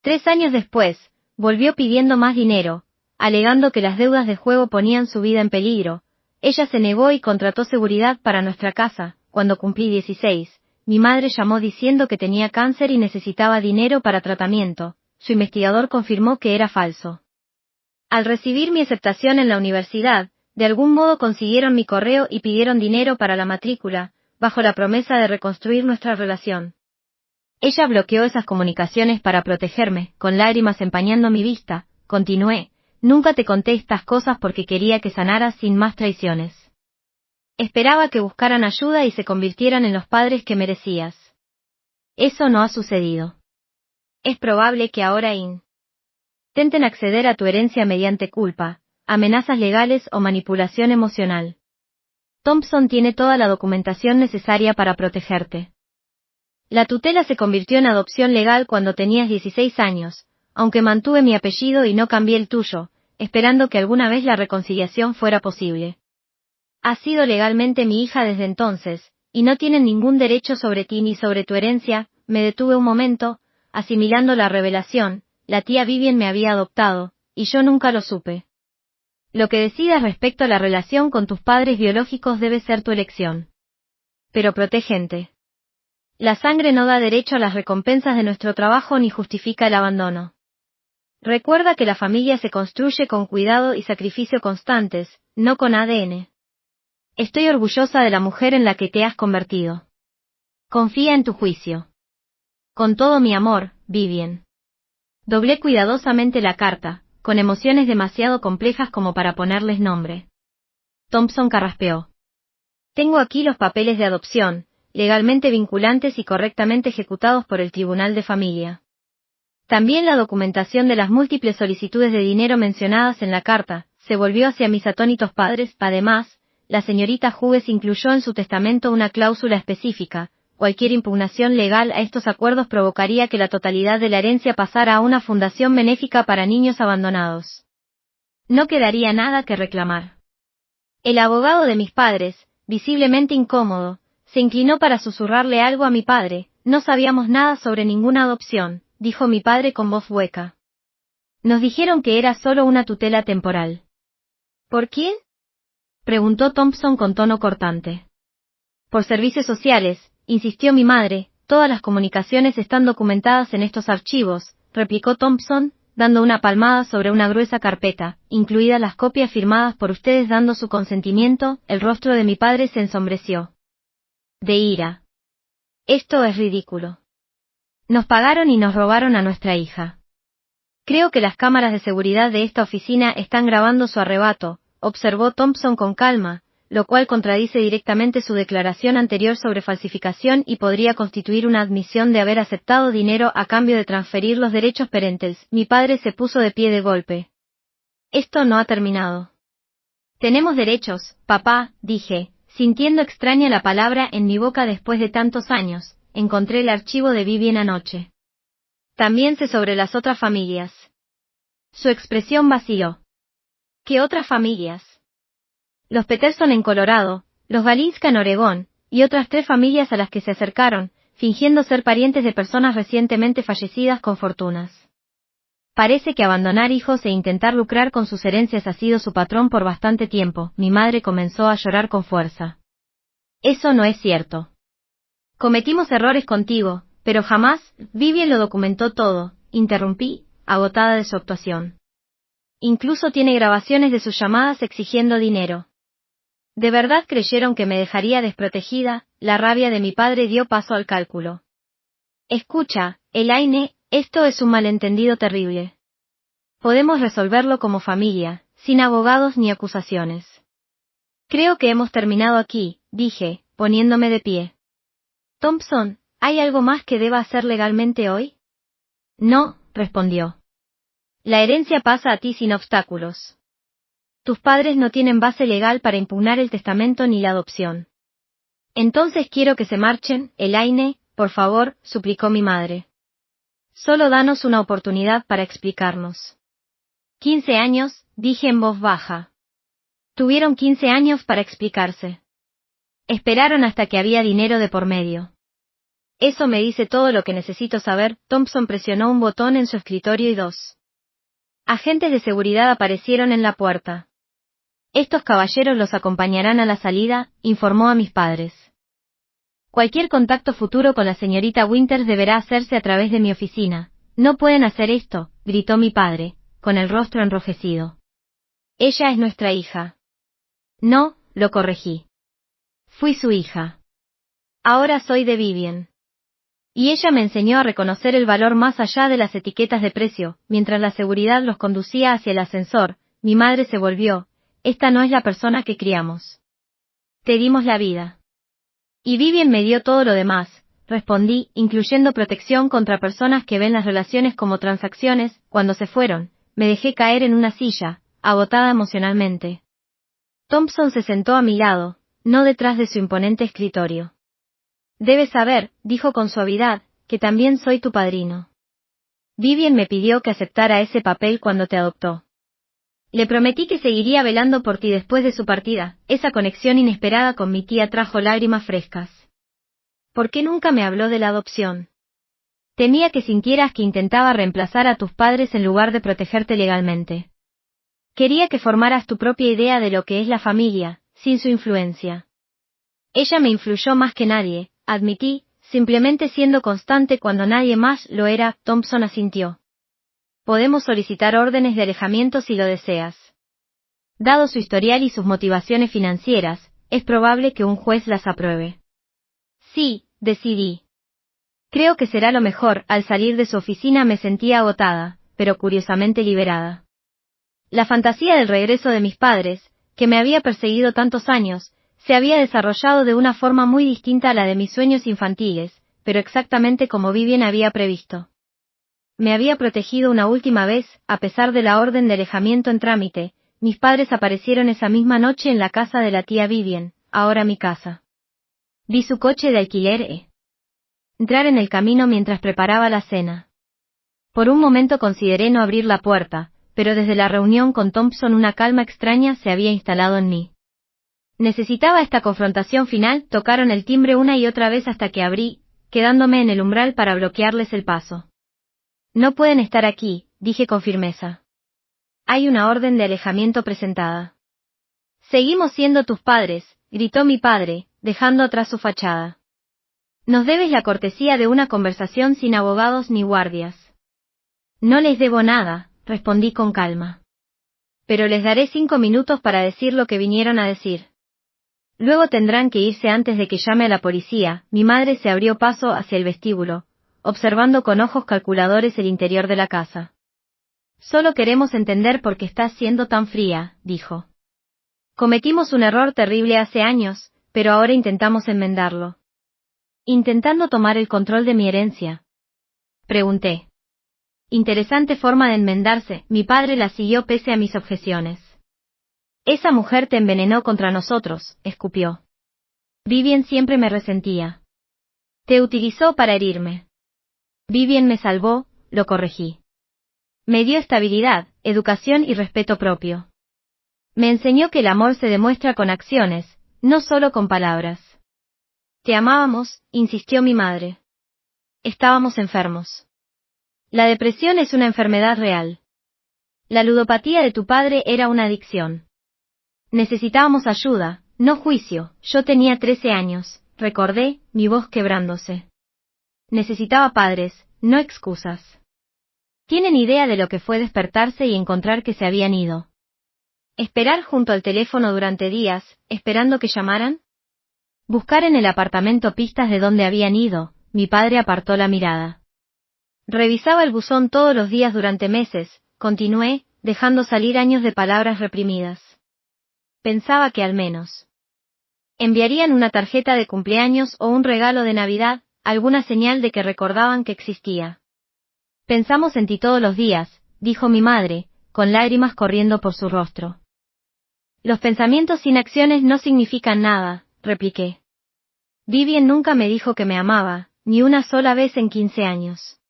3 años después, volvió pidiendo más dinero, alegando que las deudas de juego ponían su vida en peligro. Ella se negó y contrató seguridad para nuestra casa. Cuando cumplí 16, mi madre llamó diciendo que tenía cáncer y necesitaba dinero para tratamiento. Su investigador confirmó que era falso. Al recibir mi aceptación en la universidad, de algún modo consiguieron mi correo y pidieron dinero para la matrícula, bajo la promesa de reconstruir nuestra relación. Ella bloqueó esas comunicaciones para protegerme, con lágrimas empañando mi vista, continué. Nunca te conté estas cosas porque quería que sanaras sin más traiciones. Esperaba que buscaran ayuda y se convirtieran en los padres que merecías. Eso no ha sucedido. Es probable que ahora intenten acceder a tu herencia mediante culpa, amenazas legales o manipulación emocional. Thompson tiene toda la documentación necesaria para protegerte. La tutela se convirtió en adopción legal cuando tenías 16 años, aunque mantuve mi apellido y no cambié el tuyo, esperando que alguna vez la reconciliación fuera posible. Has sido legalmente mi hija desde entonces, y no tienen ningún derecho sobre ti ni sobre tu herencia. Me detuve un momento, asimilando la revelación. La tía Vivian me había adoptado, y yo nunca lo supe. Lo que decidas respecto a la relación con tus padres biológicos debe ser tu elección. Pero protégete. La sangre no da derecho a las recompensas de nuestro trabajo ni justifica el abandono. Recuerda que la familia se construye con cuidado y sacrificio constantes, no con ADN. Estoy orgullosa de la mujer en la que te has convertido. Confía en tu juicio. Con todo mi amor, Vivian. Doblé cuidadosamente la carta, con emociones demasiado complejas como para ponerles nombre. Thompson carraspeó. Tengo aquí los papeles de adopción, legalmente vinculantes y correctamente ejecutados por el Tribunal de Familia. También la documentación de las múltiples solicitudes de dinero mencionadas en la carta. Se volvió hacia mis atónitos padres. Además, la señorita Hughes incluyó en su testamento una cláusula específica. Cualquier impugnación legal a estos acuerdos provocaría que la totalidad de la herencia pasara a una fundación benéfica para niños abandonados. No quedaría nada que reclamar. El abogado de mis padres, visiblemente incómodo, se inclinó para susurrarle algo a mi padre. No sabíamos nada sobre ninguna adopción, dijo mi padre con voz hueca. Nos dijeron que era solo una tutela temporal. ¿Por quién?, preguntó Thompson con tono cortante. Por servicios sociales, insistió mi madre. Todas las comunicaciones están documentadas en estos archivos, replicó Thompson, dando una palmada sobre una gruesa carpeta, incluidas las copias firmadas por ustedes dando su consentimiento. El rostro de mi padre se ensombreció. De ira. Esto es ridículo. Nos pagaron y nos robaron a nuestra hija. Creo que las cámaras de seguridad de esta oficina están grabando su arrebato, observó Thompson con calma, lo cual contradice directamente su declaración anterior sobre falsificación y podría constituir una admisión de haber aceptado dinero a cambio de transferir los derechos parentales. Mi padre se puso de pie de golpe. Esto no ha terminado. Tenemos derechos, papá, dije, sintiendo extraña la palabra en mi boca después de tantos años. Encontré el archivo de Vivian anoche. También sé sobre las otras familias. Su expresión vaciló. ¿Qué otras familias? Los Peterson en Colorado, los Galinska en Oregón, y otras 3 familias a las que se acercaron, fingiendo ser parientes de personas recientemente fallecidas con fortunas. Parece que abandonar hijos e intentar lucrar con sus herencias ha sido su patrón por bastante tiempo. Mi madre comenzó a llorar con fuerza. Eso no es cierto. Cometimos errores contigo, pero jamás. Vivien lo documentó todo, interrumpí, agotada de su actuación. Incluso tiene grabaciones de sus llamadas exigiendo dinero. ¿De verdad creyeron que me dejaría desprotegida? La rabia de mi padre dio paso al cálculo. Escucha, Elaine, esto es un malentendido terrible. Podemos resolverlo como familia, sin abogados ni acusaciones. Creo que hemos terminado aquí, dije, poniéndome de pie. Thompson, ¿hay algo más que deba hacer legalmente hoy? No, respondió. La herencia pasa a ti sin obstáculos. Tus padres no tienen base legal para impugnar el testamento ni la adopción. Entonces quiero que se marchen, Elaine, por favor, suplicó mi madre. Solo danos una oportunidad para explicarnos. 15 años, dije en voz baja. Tuvieron 15 años para explicarse. Esperaron hasta que había dinero de por medio. Eso me dice todo lo que necesito saber. Thompson presionó un botón en su escritorio y 2 agentes de seguridad aparecieron en la puerta. Estos caballeros los acompañarán a la salida, informó a mis padres. Cualquier contacto futuro con la señorita Winters deberá hacerse a través de mi oficina. No pueden hacer esto, gritó mi padre, con el rostro enrojecido. Ella es nuestra hija. No, lo corregí. Fui su hija. Ahora soy de Vivien. Y ella me enseñó a reconocer el valor más allá de las etiquetas de precio. Mientras la seguridad los conducía hacia el ascensor, mi madre se volvió. Esta no es la persona que criamos. Te dimos la vida. Y Vivien me dio todo lo demás, respondí, incluyendo protección contra personas que ven las relaciones como transacciones. Cuando se fueron, me dejé caer en una silla, agotada emocionalmente. Thompson se sentó a mi lado, no detrás de su imponente escritorio. Debes saber, dijo con suavidad, que también soy tu padrino. Vivien me pidió que aceptara ese papel cuando te adoptó. Le prometí que seguiría velando por ti después de su partida. Esa conexión inesperada con mi tía trajo lágrimas frescas. ¿Por qué nunca me habló de la adopción? Temía que sintieras que intentaba reemplazar a tus padres en lugar de protegerte legalmente. Quería que formaras tu propia idea de lo que es la familia, sin su influencia. Ella me influyó más que nadie, admití, simplemente siendo constante cuando nadie más lo era. Thompson asintió. Podemos solicitar órdenes de alejamiento si lo deseas. Dado su historial y sus motivaciones financieras, es probable que un juez las apruebe. Sí, decidí. Creo que será lo mejor. Al salir de su oficina me sentía agotada, pero curiosamente liberada. La fantasía del regreso de mis padres, que me había perseguido tantos años, se había desarrollado de una forma muy distinta a la de mis sueños infantiles, pero exactamente como Vivien había previsto. Me había protegido una última vez, a pesar de la orden de alejamiento en trámite. Mis padres aparecieron esa misma noche en la casa de la tía Vivien, ahora mi casa. Vi su coche de alquiler entrar en el camino mientras preparaba la cena. Por un momento consideré no abrir la puerta, pero desde la reunión con Thompson una calma extraña se había instalado en mí. Necesitaba esta confrontación final. Tocaron el timbre una y otra vez hasta que abrí, quedándome en el umbral para bloquearles el paso. No pueden estar aquí, dije con firmeza. Hay una orden de alejamiento presentada. Seguimos siendo tus padres, gritó mi padre, dejando atrás su fachada. Nos debes la cortesía de una conversación sin abogados ni guardias. No les debo nada, respondí con calma. Pero les daré 5 minutos para decir lo que vinieron a decir. Luego tendrán que irse antes de que llame a la policía. Mi madre se abrió paso hacia el vestíbulo, observando con ojos calculadores el interior de la casa. Solo queremos entender por qué estás siendo tan fría, dijo. Cometimos un error terrible hace años, pero ahora intentamos enmendarlo. ¿Intentando tomar el control de mi herencia? Pregunté. Interesante forma de enmendarse. Mi padre la siguió pese a mis objeciones. Esa mujer te envenenó contra nosotros, escupió. Vivien siempre me resentía. Te utilizó para herirme. Vivien me salvó, lo corregí. Me dio estabilidad, educación y respeto propio. Me enseñó que el amor se demuestra con acciones, no solo con palabras. Te amábamos, insistió mi madre. Estábamos enfermos. La depresión es una enfermedad real. La ludopatía de tu padre era una adicción. Necesitábamos ayuda, no juicio. Yo tenía 13 años, recordé, mi voz quebrándose. Necesitaba padres, no excusas. ¿Tienen idea de lo que fue despertarse y encontrar que se habían ido? ¿Esperar junto al teléfono durante días, esperando que llamaran? Buscar en el apartamento pistas de dónde habían ido. Mi padre apartó la mirada. Revisaba el buzón todos los días durante meses, continué, dejando salir años de palabras reprimidas. Pensaba que al menos enviarían una tarjeta de cumpleaños o un regalo de Navidad, alguna señal de que recordaban que existía. Pensamos en ti todos los días, dijo mi madre, con lágrimas corriendo por su rostro. Los pensamientos sin acciones no significan nada, repliqué. Vivien nunca me dijo que me amaba, ni una sola vez en 15 años.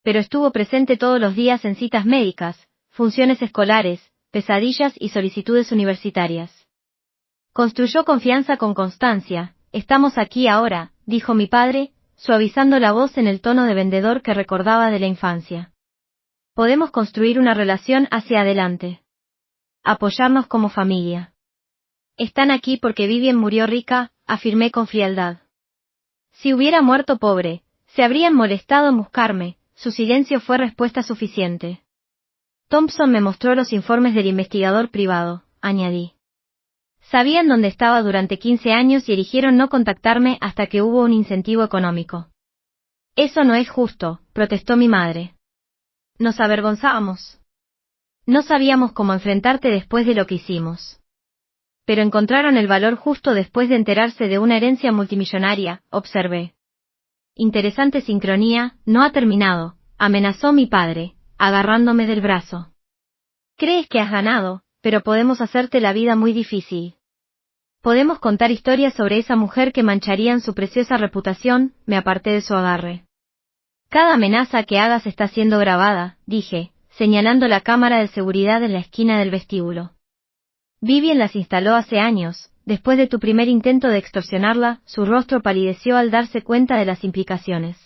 Pero estuvo presente todos los días en citas médicas, funciones escolares, pesadillas y solicitudes universitarias. Construyó confianza con constancia. Estamos aquí ahora, dijo mi padre, suavizando la voz en el tono de vendedor que recordaba de la infancia. Podemos construir una relación hacia adelante. Apoyarnos como familia. Están aquí porque Vivien murió rica, afirmé con frialdad. Si hubiera muerto pobre, se habrían molestado en buscarme. Su silencio fue respuesta suficiente. Thompson me mostró los informes del investigador privado, añadí. Sabían dónde estaba durante 15 años y eligieron no contactarme hasta que hubo un incentivo económico. Eso no es justo, protestó mi madre. Nos avergonzábamos. No sabíamos cómo enfrentarte después de lo que hicimos. Pero encontraron el valor justo después de enterarse de una herencia multimillonaria, observé. Interesante sincronía, no ha terminado, amenazó mi padre, agarrándome del brazo. Crees que has ganado, pero podemos hacerte la vida muy difícil. Podemos contar historias sobre esa mujer que mancharían su preciosa reputación. Me aparté de su agarre. Cada amenaza que hagas está siendo grabada, dije, señalando la cámara de seguridad en la esquina del vestíbulo. Vivien las instaló hace años. Después de tu primer intento de extorsionarla, su rostro palideció al darse cuenta de las implicaciones.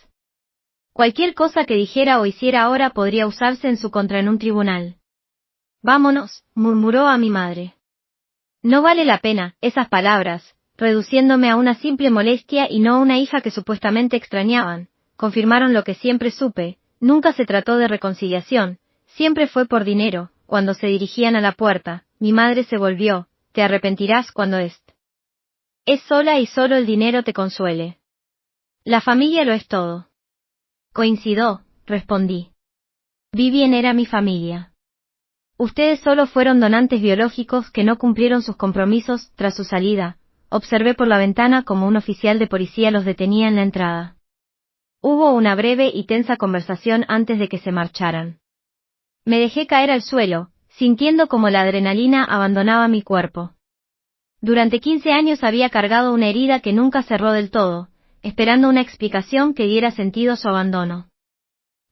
Cualquier cosa que dijera o hiciera ahora podría usarse en su contra en un tribunal. Vámonos, murmuró a mi madre. No vale la pena, esas palabras, reduciéndome a una simple molestia y no a una hija que supuestamente extrañaban, confirmaron lo que siempre supe. Nunca se trató de reconciliación, siempre fue por dinero. Cuando se dirigían a la puerta, mi madre se volvió. Te arrepentirás cuando es sola y solo el dinero te consuele. La familia lo es todo. Coincido, respondí. Vivien era mi familia. Ustedes solo fueron donantes biológicos que no cumplieron sus compromisos. Tras su salida, observé por la ventana como un oficial de policía los detenía en la entrada. Hubo una breve y tensa conversación antes de que se marcharan. Me dejé caer al suelo, sintiendo como la adrenalina abandonaba mi cuerpo. Durante 15 años había cargado una herida que nunca cerró del todo, esperando una explicación que diera sentido a su abandono.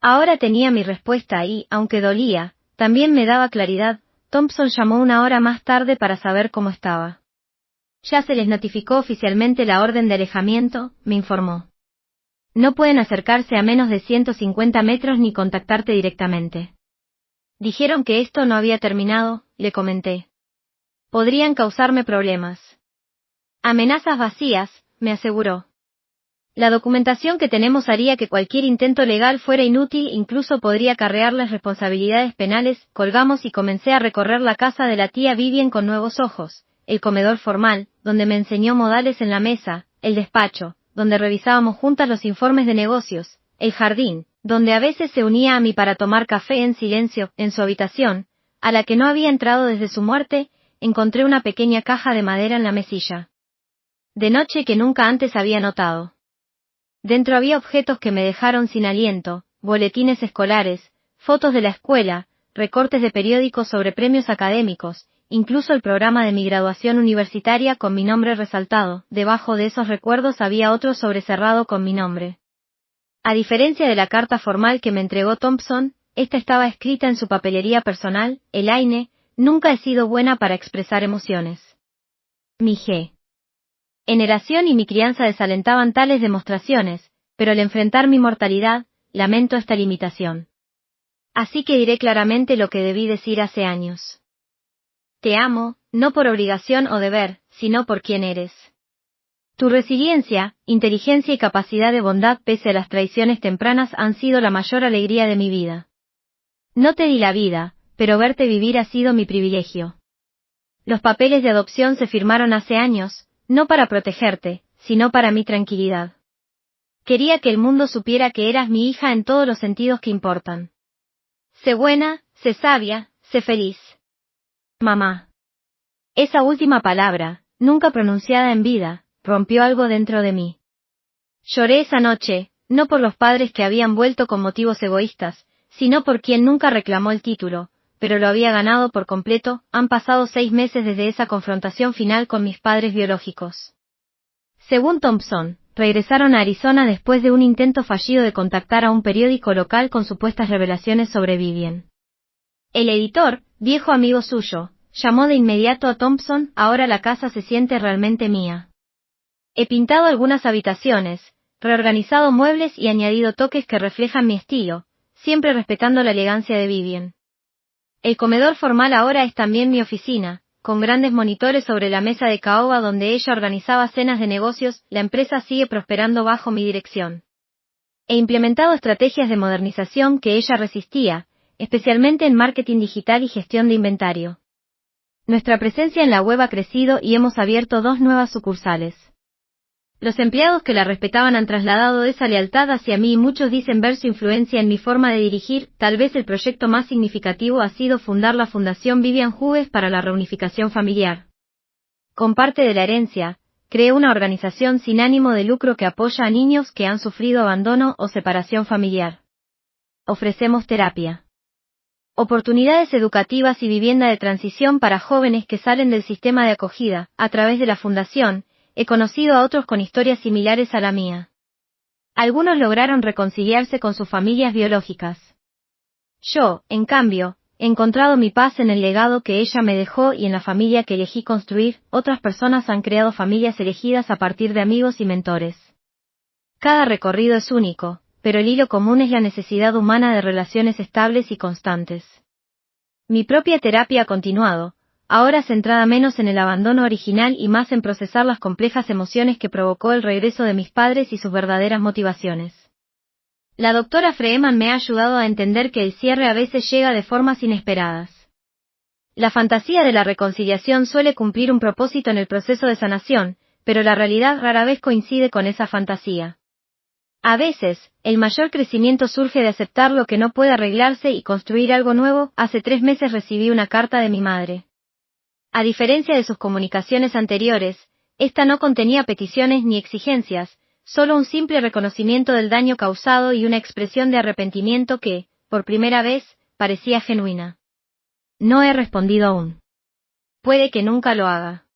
Ahora tenía mi respuesta y, aunque dolía, también me daba claridad. Thompson llamó una hora más tarde para saber cómo estaba. Ya se les notificó oficialmente la orden de alejamiento, me informó. No pueden acercarse a menos de 150 metros ni contactarte directamente. Dijeron que esto no había terminado, le comenté. Podrían causarme problemas. Amenazas vacías, me aseguró. La documentación que tenemos haría que cualquier intento legal fuera inútil, incluso podría acarrearles responsabilidades penales. Colgamos y comencé a recorrer la casa de la tía Vivien con nuevos ojos, el comedor formal, donde me enseñó modales en la mesa, el despacho, donde revisábamos juntas los informes de negocios, el jardín, donde a veces se unía a mí para tomar café en silencio. En su habitación, a la que no había entrado desde su muerte, encontré una pequeña caja de madera en la mesilla. De noche que nunca antes había notado. Dentro había objetos que me dejaron sin aliento, boletines escolares, fotos de la escuela, recortes de periódicos sobre premios académicos, incluso el programa de mi graduación universitaria con mi nombre resaltado. Debajo de esos recuerdos había otro sobrecerrado con mi nombre. A diferencia de la carta formal que me entregó Thompson, esta estaba escrita en su papelería personal. Elaine, nunca he sido buena para expresar emociones. Mi generación y mi crianza desalentaban tales demostraciones, pero al enfrentar mi mortalidad, lamento esta limitación. Así que diré claramente lo que debí decir hace años. Te amo, no por obligación o deber, sino por quien eres. Tu resiliencia, inteligencia y capacidad de bondad pese a las traiciones tempranas han sido la mayor alegría de mi vida. No te di la vida, pero verte vivir ha sido mi privilegio. Los papeles de adopción se firmaron hace años, no para protegerte, sino para mi tranquilidad. Quería que el mundo supiera que eras mi hija en todos los sentidos que importan. Sé buena, sé sabia, sé feliz. Mamá. Esa última palabra, nunca pronunciada en vida, rompió algo dentro de mí. Lloré esa noche, no por los padres que habían vuelto con motivos egoístas, sino por quien nunca reclamó el título, pero lo había ganado por completo. Han pasado 6 meses desde esa confrontación final con mis padres biológicos. Según Thompson, regresaron a Arizona después de un intento fallido de contactar a un periódico local con supuestas revelaciones sobre Vivian. El editor, viejo amigo suyo, llamó de inmediato a Thompson. Ahora la casa se siente realmente mía. He pintado algunas habitaciones, reorganizado muebles y añadido toques que reflejan mi estilo, siempre respetando la elegancia de Vivian. El comedor formal ahora es también mi oficina, con grandes monitores sobre la mesa de caoba donde ella organizaba cenas de negocios. La empresa sigue prosperando bajo mi dirección. He implementado estrategias de modernización que ella resistía, especialmente en marketing digital y gestión de inventario. Nuestra presencia en la web ha crecido y hemos abierto 2 nuevas sucursales. Los empleados que la respetaban han trasladado esa lealtad hacia mí y muchos dicen ver su influencia en mi forma de dirigir. Tal vez el proyecto más significativo ha sido fundar la Fundación Vivian Hughes para la reunificación familiar. Con parte de la herencia, creé una organización sin ánimo de lucro que apoya a niños que han sufrido abandono o separación familiar. Ofrecemos terapia, oportunidades educativas y vivienda de transición para jóvenes que salen del sistema de acogida. A través de la fundación, he conocido a otros con historias similares a la mía. Algunos lograron reconciliarse con sus familias biológicas. Yo, en cambio, he encontrado mi paz en el legado que ella me dejó y en la familia que elegí construir. Otras personas han creado familias elegidas a partir de amigos y mentores. Cada recorrido es único, pero el hilo común es la necesidad humana de relaciones estables y constantes. Mi propia terapia ha continuado, ahora centrada menos en el abandono original y más en procesar las complejas emociones que provocó el regreso de mis padres y sus verdaderas motivaciones. La doctora Freeman me ha ayudado a entender que el cierre a veces llega de formas inesperadas. La fantasía de la reconciliación suele cumplir un propósito en el proceso de sanación, pero la realidad rara vez coincide con esa fantasía. A veces, el mayor crecimiento surge de aceptar lo que no puede arreglarse y construir algo nuevo. Hace 3 meses recibí una carta de mi madre. A diferencia de sus comunicaciones anteriores, esta no contenía peticiones ni exigencias, solo un simple reconocimiento del daño causado y una expresión de arrepentimiento que, por primera vez, parecía genuina. No he respondido aún. Puede que nunca lo haga.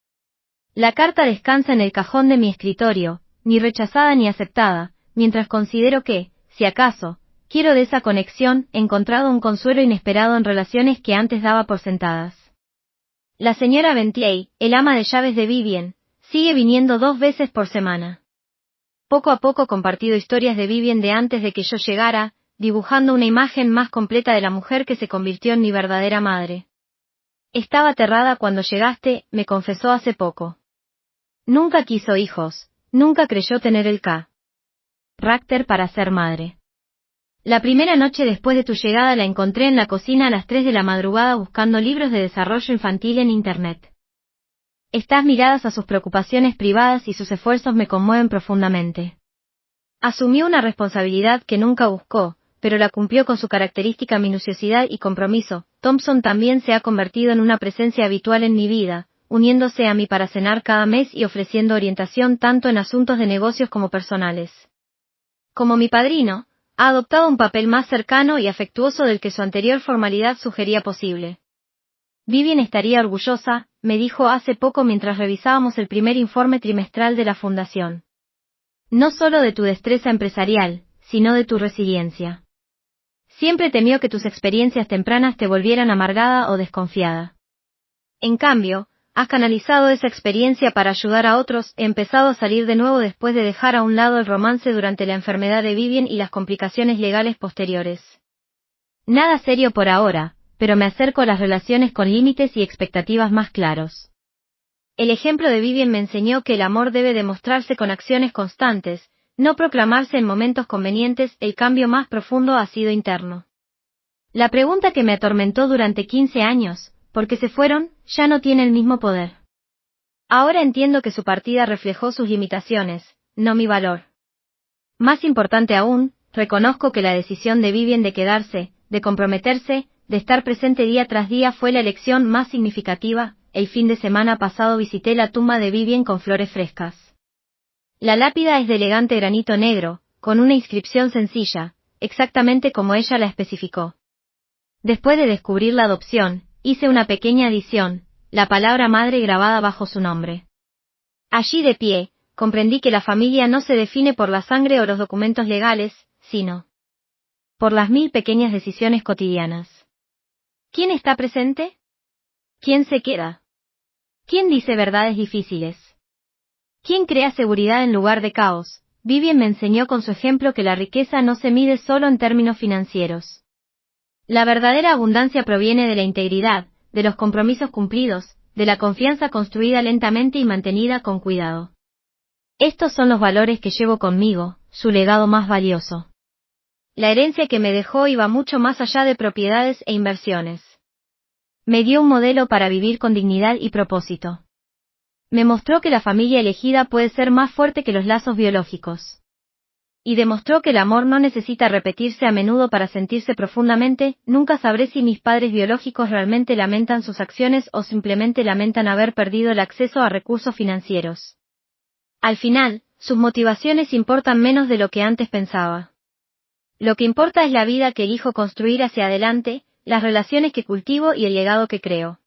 La carta descansa en el cajón de mi escritorio, ni rechazada ni aceptada, mientras considero que, si acaso, quiero de esa conexión. He encontrado un consuelo inesperado en relaciones que antes daba por sentadas. La señora Bentley, el ama de llaves de Vivian, sigue viniendo 2 veces por semana. Poco a poco he compartido historias de Vivian de antes de que yo llegara, dibujando una imagen más completa de la mujer que se convirtió en mi verdadera madre. Estaba aterrada cuando llegaste, me confesó hace poco. Nunca quiso hijos, nunca creyó tener el carácter para ser madre. La primera noche después de tu llegada la encontré en la cocina a las 3 de la madrugada buscando libros de desarrollo infantil en Internet. Estas miradas a sus preocupaciones privadas y sus esfuerzos me conmueven profundamente. Asumió una responsabilidad que nunca buscó, pero la cumplió con su característica minuciosidad y compromiso. Thompson también se ha convertido en una presencia habitual en mi vida, uniéndose a mí para cenar cada mes y ofreciendo orientación tanto en asuntos de negocios como personales. Como mi padrino, ha adoptado un papel más cercano y afectuoso del que su anterior formalidad sugería posible. Vivian estaría orgullosa, me dijo hace poco mientras revisábamos el primer informe trimestral de la fundación. No solo de tu destreza empresarial, sino de tu resiliencia. Siempre temió que tus experiencias tempranas te volvieran amargada o desconfiada. En cambio, has canalizado esa experiencia para ayudar a otros, he empezado a salir de nuevo después de dejar a un lado el romance durante la enfermedad de Vivian y las complicaciones legales posteriores. Nada serio por ahora, pero me acerco a las relaciones con límites y expectativas más claros. El ejemplo de Vivian me enseñó que el amor debe demostrarse con acciones constantes, no proclamarse en momentos convenientes. El cambio más profundo ha sido interno. La pregunta que me atormentó durante 15 años, ¿por qué se fueron?, ya no tiene el mismo poder. Ahora entiendo que su partida reflejó sus limitaciones, no mi valor. Más importante aún, reconozco que la decisión de Vivian de quedarse, de comprometerse, de estar presente día tras día fue la elección más significativa. El fin de semana pasado visité la tumba de Vivian con flores frescas. La lápida es de elegante granito negro, con una inscripción sencilla, exactamente como ella la especificó. Después de descubrir la adopción, hice una pequeña adición, la palabra madre grabada bajo su nombre. Allí de pie, comprendí que la familia no se define por la sangre o los documentos legales, sino por las 1000 pequeñas decisiones cotidianas. ¿Quién está presente? ¿Quién se queda? ¿Quién dice verdades difíciles? ¿Quién crea seguridad en lugar de caos? Vivian me enseñó con su ejemplo que la riqueza no se mide solo en términos financieros. La verdadera abundancia proviene de la integridad, de los compromisos cumplidos, de la confianza construida lentamente y mantenida con cuidado. Estos son los valores que llevo conmigo, su legado más valioso. La herencia que me dejó iba mucho más allá de propiedades e inversiones. Me dio un modelo para vivir con dignidad y propósito. Me mostró que la familia elegida puede ser más fuerte que los lazos biológicos. Y demostró que el amor no necesita repetirse a menudo para sentirse profundamente. Nunca sabré si mis padres biológicos realmente lamentan sus acciones o simplemente lamentan haber perdido el acceso a recursos financieros. Al final, sus motivaciones importan menos de lo que antes pensaba. Lo que importa es la vida que elijo construir hacia adelante, las relaciones que cultivo y el legado que creo.